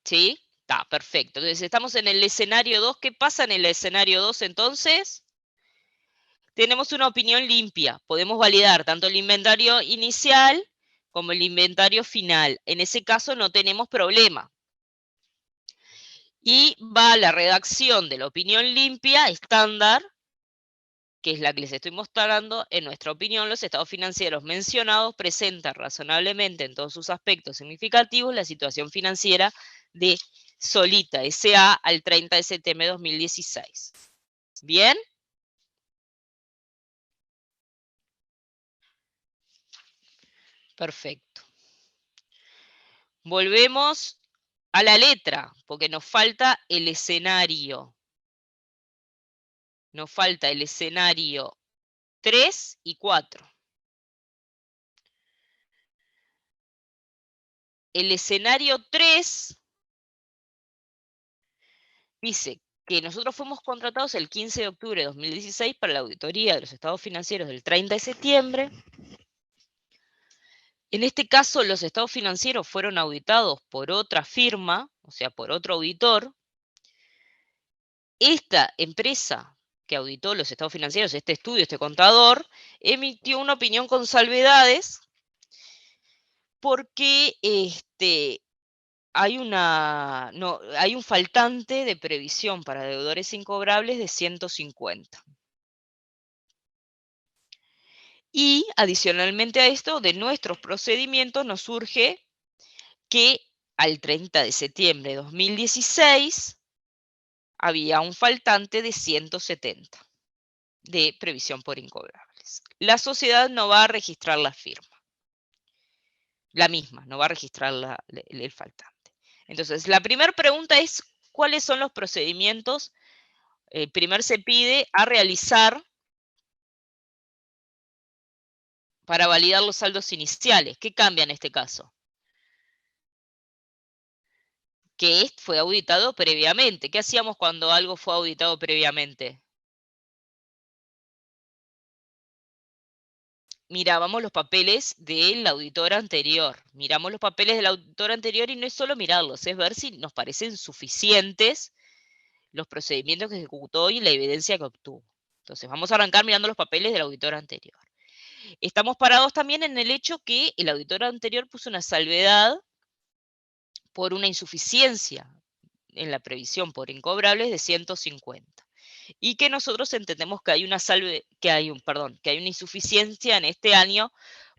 S1: ¿Sí? Está, perfecto. Entonces estamos en el escenario 2. ¿Qué pasa en el escenario 2 entonces? Tenemos una opinión limpia. Podemos validar tanto el inventario inicial como el inventario final. En ese caso no tenemos problema. Y va la redacción de la opinión limpia estándar, que es la que les estoy mostrando. En nuestra opinión, los estados financieros mencionados presentan razonablemente en todos sus aspectos significativos la situación financiera de Solita S.A. al 30 de septiembre de 2016. ¿Bien? Perfecto. Volvemos a la letra, porque nos falta el escenario. Nos falta el escenario 3 y 4. El escenario 3 dice que nosotros fuimos contratados el 15 de octubre de 2016 para la auditoría de los estados financieros del 30 de septiembre. En este caso, los estados financieros fueron auditados por otra firma, o sea, por otro auditor. Esta empresa que auditó los estados financieros, este estudio, este contador, emitió una opinión con salvedades porque hay un faltante de previsión para deudores incobrables de 150. Y adicionalmente a esto, de nuestros procedimientos nos surge que al 30 de septiembre de 2016 había un faltante de 170 de previsión por incobrables. La sociedad no va a registrar la firma. La misma, no va a registrar el faltante. Entonces, la primera pregunta es, ¿cuáles son los procedimientos? Primero se pide a realizar para validar los saldos iniciales. ¿Qué cambia en este caso? Que fue auditado previamente. ¿Qué hacíamos cuando algo fue auditado previamente? Mirábamos los papeles del auditor anterior. Miramos los papeles del auditor anterior y no es solo mirarlos, es ver si nos parecen suficientes los procedimientos que ejecutó y la evidencia que obtuvo. Entonces, vamos a arrancar mirando los papeles del auditor anterior. Estamos parados también en el hecho que el auditor anterior puso una salvedad por una insuficiencia en la previsión por incobrables de 150. Y que nosotros entendemos que hay una insuficiencia en este año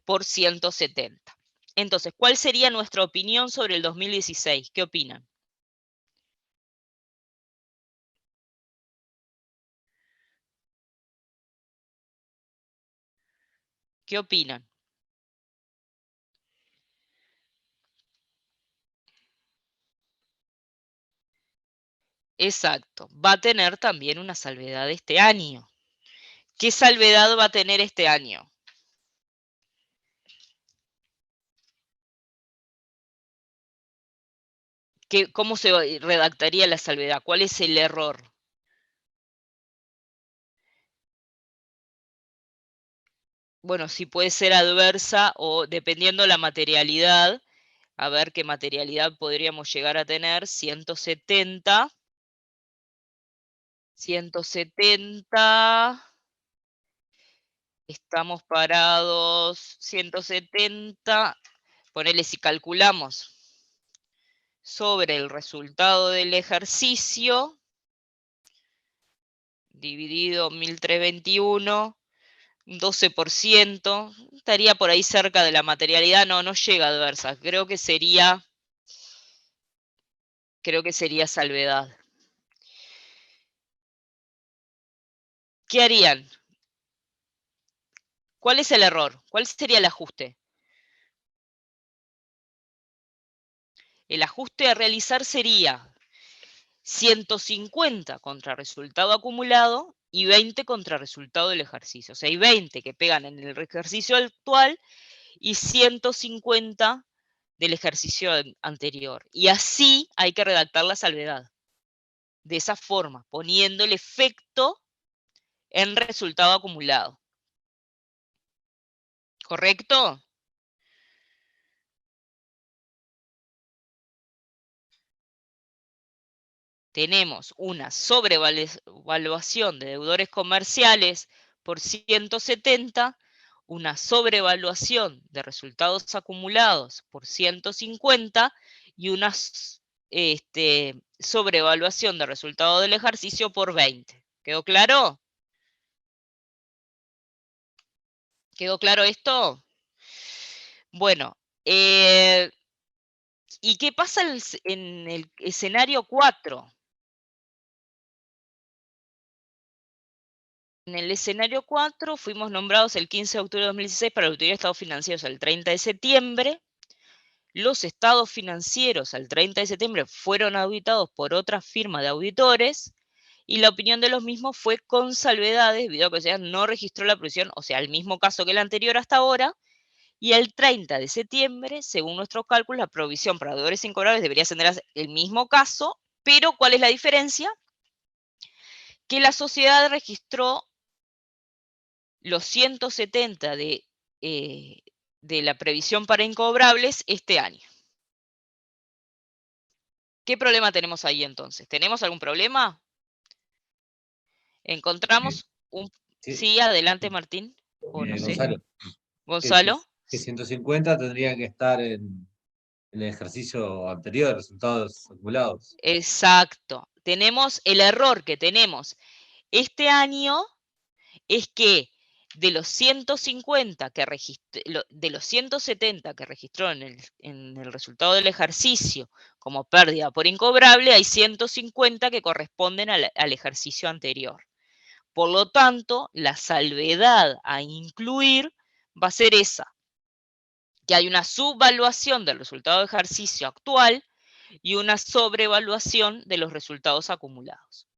S1: por 170. Entonces, ¿cuál sería nuestra opinión sobre el 2016? ¿Qué opinan? ¿Qué opinan? Exacto, va a tener también una salvedad este año. ¿Qué salvedad va a tener este año? ¿Cómo se redactaría la salvedad? ¿Cuál es el error? bueno, si puede ser adversa o dependiendo la materialidad, a ver qué materialidad podríamos llegar a tener, 170, estamos parados, 170, ponele si calculamos sobre el resultado del ejercicio, dividido 1321, 12%, estaría por ahí cerca de la materialidad, no llega adversa, creo que sería salvedad. ¿Qué harían? ¿Cuál es el error? ¿Cuál sería el ajuste? El ajuste a realizar sería 150 contra resultado acumulado y 20 contra resultado del ejercicio. O sea, hay 20 que pegan en el ejercicio actual y 150 del ejercicio anterior. Y así hay que redactar la salvedad. De esa forma, poniendo el efecto en resultado acumulado. ¿Correcto? Tenemos una sobrevaluación de deudores comerciales por 170, una sobrevaluación de resultados acumulados por 150 y una sobrevaluación de resultado del ejercicio por 20. ¿Quedó claro? ¿Quedó claro esto? Bueno, ¿y qué pasa en el escenario 4? En el escenario 4 fuimos nombrados el 15 de octubre de 2016 para la auditoría de estados financieros el 30 de septiembre. Los estados financieros al 30 de septiembre fueron auditados por otra firma de auditores y la opinión de los mismos fue con salvedades debido a que no registró la provisión, o sea, el mismo caso que el anterior hasta ahora. Y el 30 de septiembre, según nuestros cálculos, la provisión para deudores incobrables debería ser el mismo caso, pero ¿cuál es la diferencia? Que la sociedad registró los 170 de la previsión para incobrables este año. ¿Qué problema tenemos ahí entonces? ¿Tenemos algún problema? Encontramos un... Sí, adelante Martín, o no sé.
S8: Gonzalo,
S1: Gonzalo.
S8: que 150 tendrían que estar en el ejercicio anterior, resultados acumulados.
S1: Exacto. Tenemos el error que tenemos este año es que de los 150 que de los 170 que registró en el resultado del ejercicio como pérdida por incobrable, hay 150 que corresponden al ejercicio anterior. Por lo tanto, la salvedad a incluir va a ser esa, que hay una subvaluación del resultado de ejercicio actual y una sobrevaluación de los resultados acumulados.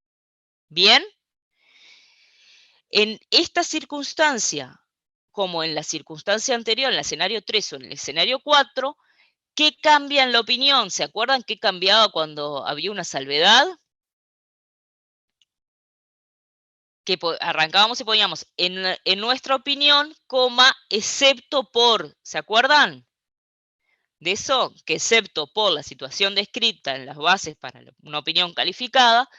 S1: ¿Bien? En esta circunstancia, como en la circunstancia anterior, en el escenario 3 o en el escenario 4, ¿qué cambia en la opinión? ¿Se acuerdan qué cambiaba cuando había una salvedad? Que arrancábamos y poníamos en nuestra opinión, coma, excepto por, ¿se acuerdan? De eso, que excepto por la situación descrita en las bases para una opinión calificada,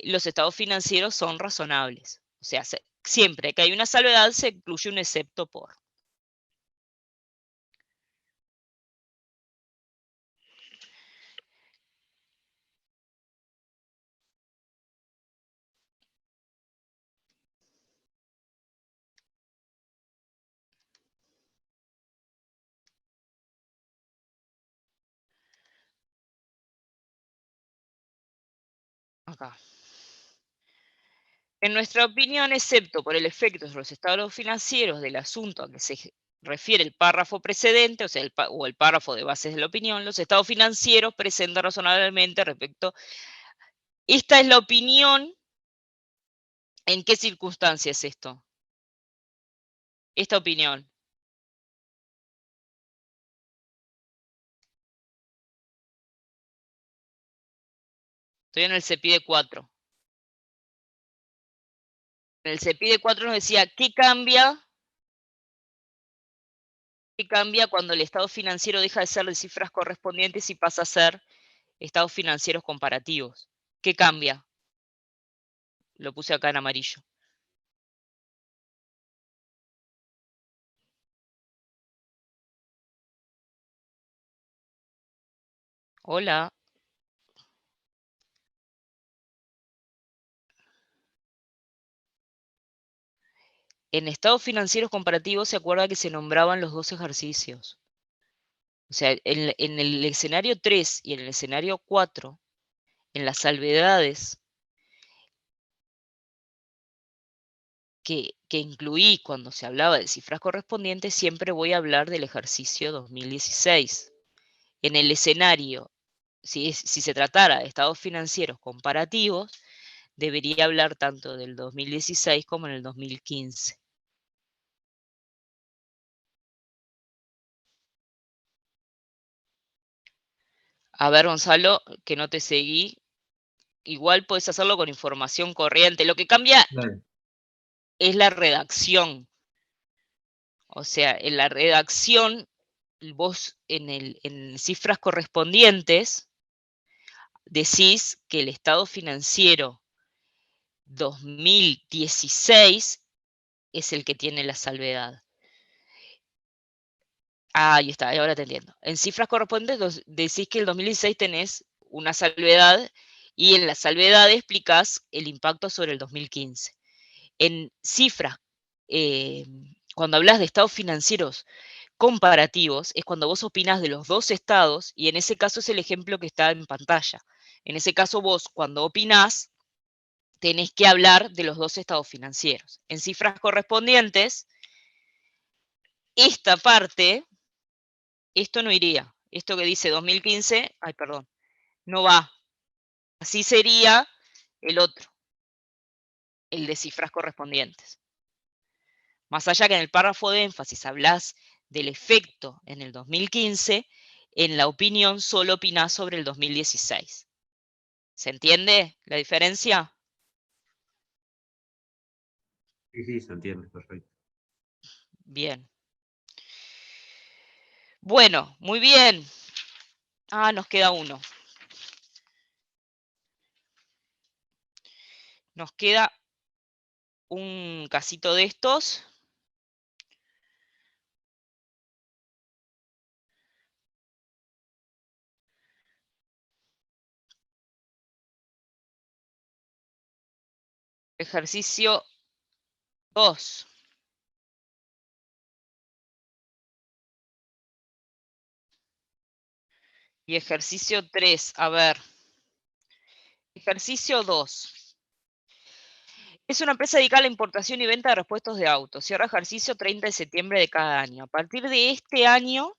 S1: los estados financieros son razonables. O sea, siempre que hay una salvedad se incluye un excepto por. Acá. En nuestra opinión, excepto por el efecto de los estados financieros del asunto a que se refiere el párrafo precedente, o sea, el párrafo de bases de la opinión, los estados financieros presentan razonablemente respecto. Esta es la opinión. ¿En qué circunstancia es esto? Esta opinión. Estoy en el CEPIDE 4. En el CEPIDE 4 nos decía, ¿qué cambia ¿Qué cambia cuando el estado financiero deja de ser de cifras correspondientes y pasa a ser estados financieros comparativos? ¿Qué cambia? Lo puse acá en amarillo. Hola. En estados financieros comparativos se acuerda que se nombraban los dos ejercicios. O sea, en el escenario 3 y en el escenario 4, en las salvedades que incluí cuando se hablaba de cifras correspondientes, siempre voy a hablar del ejercicio 2016. En el escenario, si se tratara de estados financieros comparativos, debería hablar tanto del 2016 como en el 2015. A ver, Gonzalo, que no te seguí. Igual puedes hacerlo con información corriente. Lo que cambia
S8: Claro.
S1: es la redacción. O sea, en la redacción, vos en cifras correspondientes decís que el estado financiero 2016 es el que tiene la salvedad. Ahí está, ahora te entiendo. En cifras correspondientes decís que el 2016 tenés una salvedad y en la salvedad explicás el impacto sobre el 2015. En cifras, cuando hablas de estados financieros comparativos, es cuando vos opinás de los dos estados, y en ese caso es el ejemplo que está en pantalla. En ese caso vos, cuando opinás, tenés que hablar de los dos estados financieros. En cifras correspondientes, esta parte, esto no iría. Esto que dice 2015, ay, perdón, no va. Así sería el otro, el de cifras correspondientes. Más allá que en el párrafo de énfasis hablas del efecto en el 2015, en la opinión solo opinás sobre el 2016. ¿Se entiende la diferencia?
S8: Sí, se entiende, perfecto.
S1: Bien. Bueno, muy bien. Ah, nos queda uno. Nos queda un casito de estos. Ejercicio 2. Y ejercicio 3. A ver. Ejercicio 2. Es una empresa dedicada a la importación y venta de repuestos de autos. Cierra ejercicio 30 de septiembre de cada año. A partir de este año,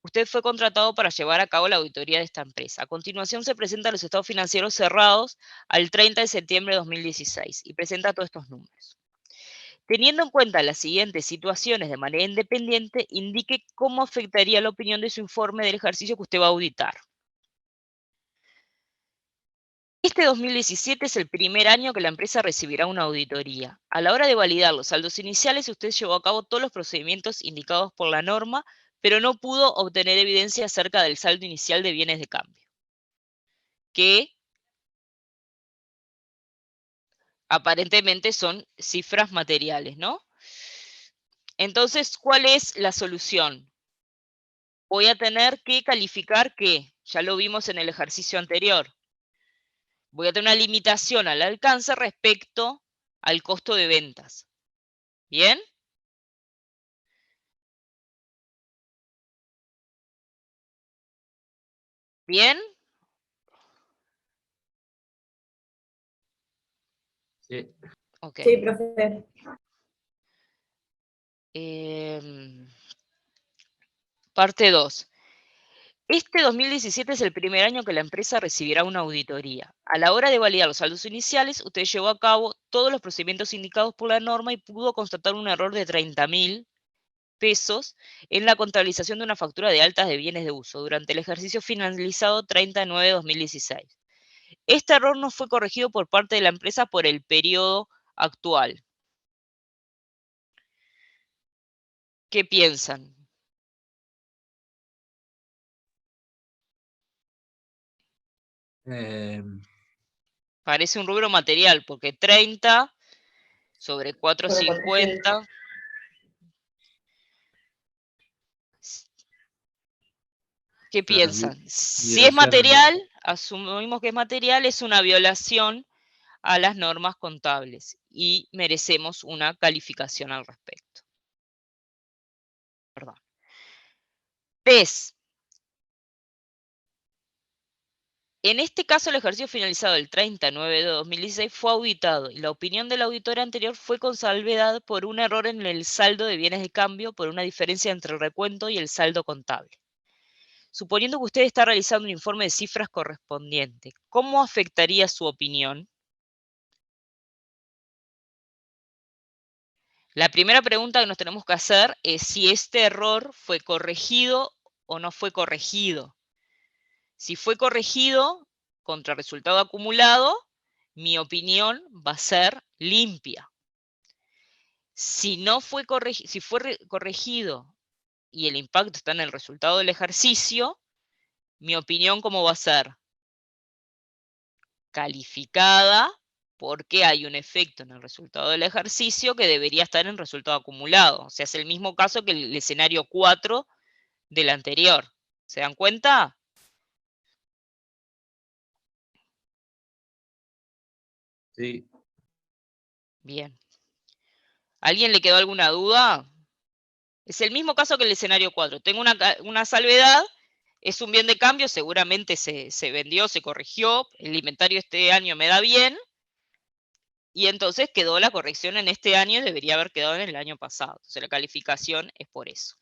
S1: usted fue contratado para llevar a cabo la auditoría de esta empresa. A continuación se presentan los estados financieros cerrados al 30 de septiembre de 2016 y presenta todos estos números. Teniendo en cuenta las siguientes situaciones de manera independiente, indique cómo afectaría la opinión de su informe del ejercicio que usted va a auditar. Este 2017 es el primer año que la empresa recibirá una auditoría. A la hora de validar los saldos iniciales, usted llevó a cabo todos los procedimientos indicados por la norma, pero no pudo obtener evidencia acerca del saldo inicial de bienes de cambio, que aparentemente son cifras materiales, ¿no? Entonces, ¿cuál es la solución? Voy a tener que calificar que, ya lo vimos en el ejercicio anterior, voy a tener una limitación al alcance respecto al costo de ventas. ¿Bien? ¿Bien?
S8: Sí.
S1: Ok.
S4: Sí, profe.
S1: Parte 2. Este 2017 es el primer año que la empresa recibirá una auditoría. A la hora de validar los saldos iniciales, usted llevó a cabo todos los procedimientos indicados por la norma y pudo constatar un error de 30.000 pesos en la contabilización de una factura de altas de bienes de uso durante el ejercicio finalizado 30/9/2016. Este error no fue corregido por parte de la empresa por el periodo actual. ¿Qué piensan? Parece un rubro material, porque 30 sobre 450. ¿Qué
S8: Claro,
S1: piensan? Si es
S8: violación a la-
S1: material, asumimos que es material, es una violación a las normas contables y merecemos una calificación al respecto. Perdón. En este caso, el ejercicio finalizado el 30/9 de 2016 fue auditado y la opinión del auditor anterior fue con salvedad por un error en el saldo de bienes de cambio por una diferencia entre el recuento y el saldo contable. Suponiendo que usted está realizando un informe de cifras correspondiente, ¿cómo afectaría su opinión? La primera pregunta que nos tenemos que hacer es si este error fue corregido o no fue corregido. Si fue corregido contra resultado acumulado, mi opinión va a ser limpia. Si no fue corregido y el impacto está en el resultado del ejercicio, mi opinión ¿cómo va a ser? Calificada, porque hay un efecto en el resultado del ejercicio que debería estar en resultado acumulado. O sea, es el mismo caso que el escenario 4 del anterior. ¿Se dan cuenta?
S8: Sí,
S1: Bien. ¿A alguien le quedó alguna duda? Es el mismo caso que el escenario 4. Tengo una salvedad, es un bien de cambio, seguramente se vendió, se corrigió, el inventario este año me da bien, y entonces quedó la corrección en este año y debería haber quedado en el año pasado. Entonces la calificación es por eso.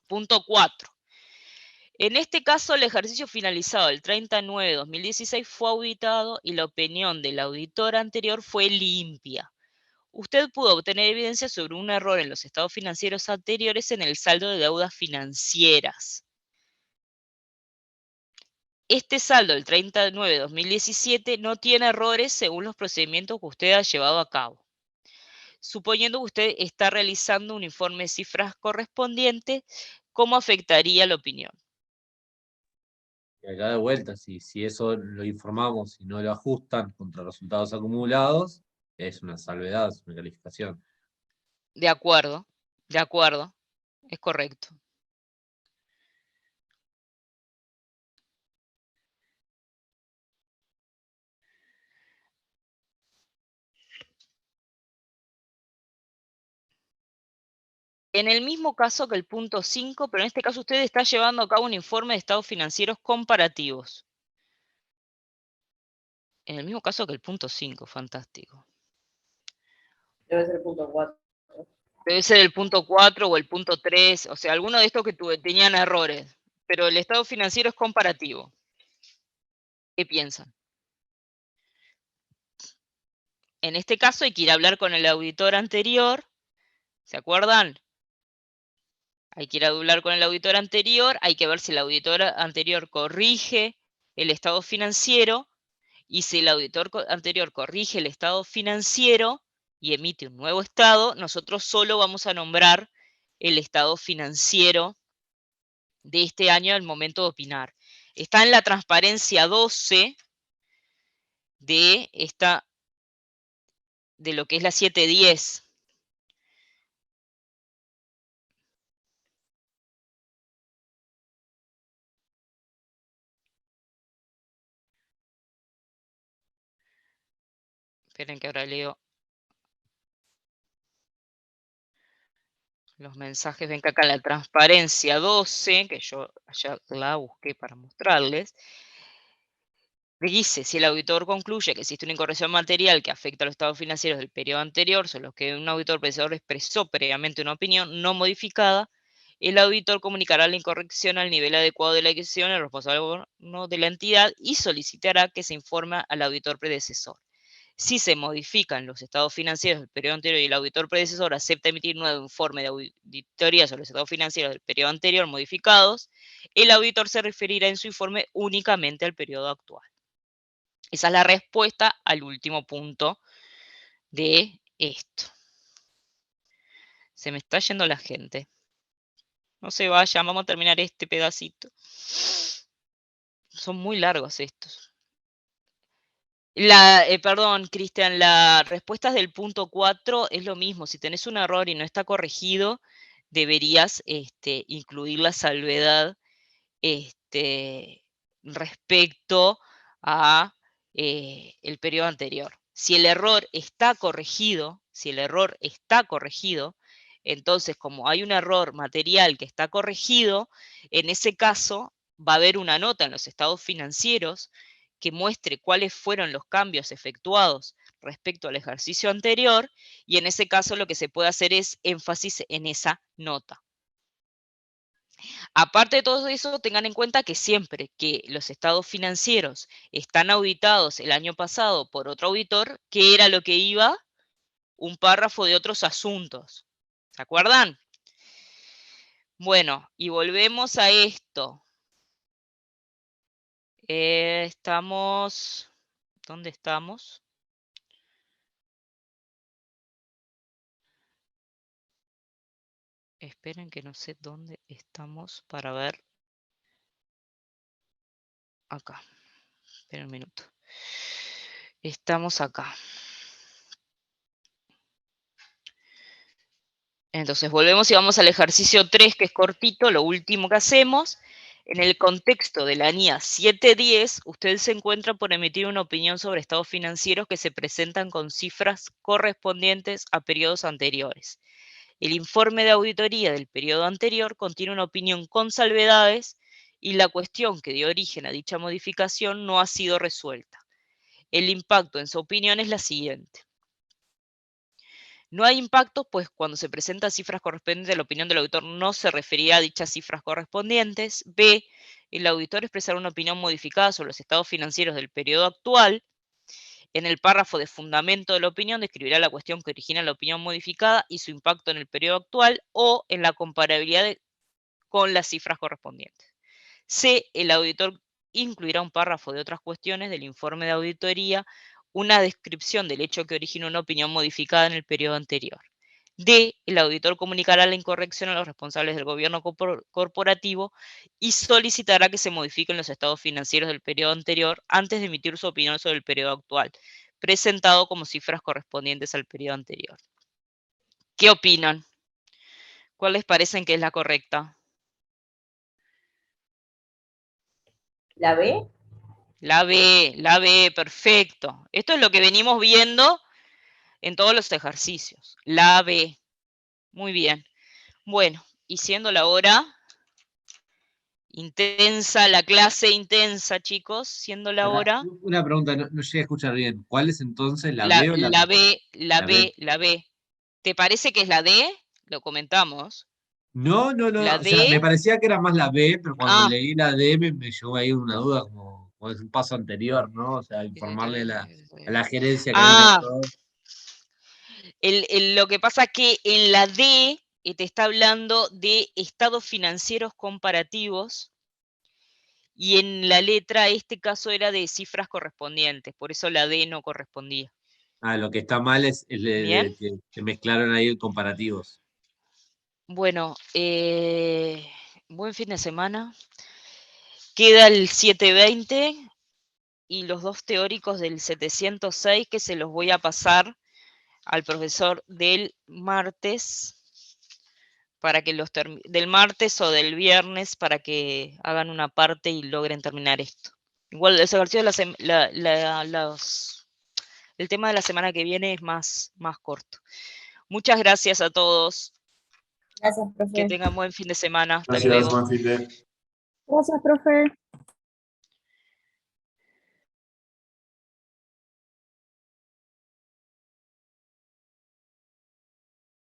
S1: Punto 4. En este caso, el ejercicio finalizado el 30/9 de 2016 fue auditado y la opinión del auditor anterior fue limpia. Usted pudo obtener evidencia sobre un error en los estados financieros anteriores en el saldo de deudas financieras. Este saldo del 30/9 de 2017 no tiene errores según los procedimientos que usted ha llevado a cabo. Suponiendo que usted está realizando un informe de cifras correspondiente, ¿cómo afectaría la opinión?
S8: y acá de vuelta, si eso lo informamos y no lo ajustan contra resultados acumulados, es una salvedad, es una calificación.
S1: De acuerdo, es correcto. En el mismo caso que el punto 5, pero en este caso usted está llevando a cabo un informe de estados financieros comparativos. En el mismo caso que el punto 5, fantástico.
S4: Debe ser el punto 4.
S1: Debe ser el punto 4 o el punto 3, o sea, alguno de estos que tenían errores, pero el estado financiero es comparativo. ¿Qué piensan? En este caso hay que ir a hablar con el auditor anterior, ¿se acuerdan? Hay que ir a hablar con el auditor anterior, hay que ver si el auditor anterior corrige el estado financiero, y si el auditor anterior corrige el estado financiero y emite un nuevo estado, nosotros solo vamos a nombrar el estado financiero de este año al momento de opinar. Está en la transparencia 12 de lo que es la 710. Esperen que ahora leo los mensajes. Ven que acá en la transparencia 12, que yo allá la busqué para mostrarles, dice, si el auditor concluye que existe una incorrección material que afecta a los estados financieros del periodo anterior, sobre los que un auditor predecesor expresó previamente una opinión no modificada, el auditor comunicará la incorrección al nivel adecuado de la decisión al responsable de la entidad y solicitará que se informe al auditor predecesor. Si se modifican los estados financieros del periodo anterior y el auditor predecesor acepta emitir un nuevo informe de auditoría sobre los estados financieros del periodo anterior modificados, el auditor se referirá en su informe únicamente al periodo actual. Esa es la respuesta al último punto de esto. Se me está yendo la gente. No se vayan, vamos a terminar este pedacito. Son muy largos estos. Perdón, Cristian, la respuesta del punto 4 es lo mismo. Si tenés un error y no está corregido, deberías incluir la salvedad respecto a el periodo anterior. Si el error está corregido, entonces como hay un error material que está corregido, en ese caso va a haber una nota en los estados financieros que muestre cuáles fueron los cambios efectuados respecto al ejercicio anterior, y en ese caso lo que se puede hacer es énfasis en esa nota. Aparte de todo eso, tengan en cuenta que siempre que los estados financieros están auditados el año pasado por otro auditor, ¿qué era lo que iba? Un párrafo de otros asuntos. ¿Se acuerdan? Bueno, y volvemos a esto. ¿Dónde estamos? Esperen que no sé dónde estamos para ver. Acá. Esperen un minuto. Estamos acá. Entonces volvemos y vamos al ejercicio 3, que es cortito, lo último que hacemos. En el contexto de la NIA 710, usted se encuentra por emitir una opinión sobre estados financieros que se presentan con cifras correspondientes a periodos anteriores. El informe de auditoría del periodo anterior contiene una opinión con salvedades y la cuestión que dio origen a dicha modificación no ha sido resuelta. El impacto en su opinión es la siguiente. No hay impacto, pues cuando se presentan cifras correspondientes, la opinión del auditor no se referirá a dichas cifras correspondientes. B, el auditor expresará una opinión modificada sobre los estados financieros del periodo actual. En el párrafo de fundamento de la opinión describirá la cuestión que origina la opinión modificada y su impacto en el periodo actual o en la comparabilidad con las cifras correspondientes. C, el auditor incluirá un párrafo de otras cuestiones del informe de auditoría, una descripción del hecho que origina una opinión modificada en el periodo anterior. D, el auditor comunicará la incorrección a los responsables del gobierno corporativo y solicitará que se modifiquen los estados financieros del periodo anterior antes de emitir su opinión sobre el periodo actual, presentado como cifras correspondientes al periodo anterior. ¿Qué opinan? ¿Cuál les parece que es la correcta?
S4: ¿La B?
S1: La B, perfecto. Esto es lo que venimos viendo en todos los ejercicios. La B. Muy bien. Bueno, y siendo la hora intensa, la clase intensa, chicos, siendo la hora.
S8: Una pregunta, no llegué a escuchar bien. ¿Cuál es entonces la
S1: La,
S8: B o la
S1: la
S8: D?
S1: B, la
S8: La
S1: B,
S8: B.
S1: la B. ¿Te parece que es la D? Lo comentamos.
S8: No,
S1: La
S8: o sea,
S1: D.
S8: me parecía que era más la B, pero cuando
S1: Ah.
S8: leí la D me llegó ahí una duda como es un paso anterior, ¿no? O sea, informarle a la gerencia que hay un
S1: Ah,
S8: error.
S1: lo que pasa que en la D te está hablando de estados financieros comparativos y en la letra este caso era de cifras correspondientes, por eso la D no correspondía.
S8: Ah, lo que está mal es
S1: Bien.
S8: que mezclaron ahí comparativos.
S1: Bueno, buen fin de semana. Queda el 720 y los dos teóricos del 706 que se los voy a pasar al profesor del martes, para que del martes o del viernes, para que hagan una parte y logren terminar esto. Igual los ejercicios el tema de la semana que viene es más corto. Muchas gracias a todos.
S4: Gracias,
S1: Que
S4: profe.
S1: tengan buen fin de semana. Hasta
S7: Gracias,
S1: luego.
S7: buen fin de.
S6: Gracias, profe.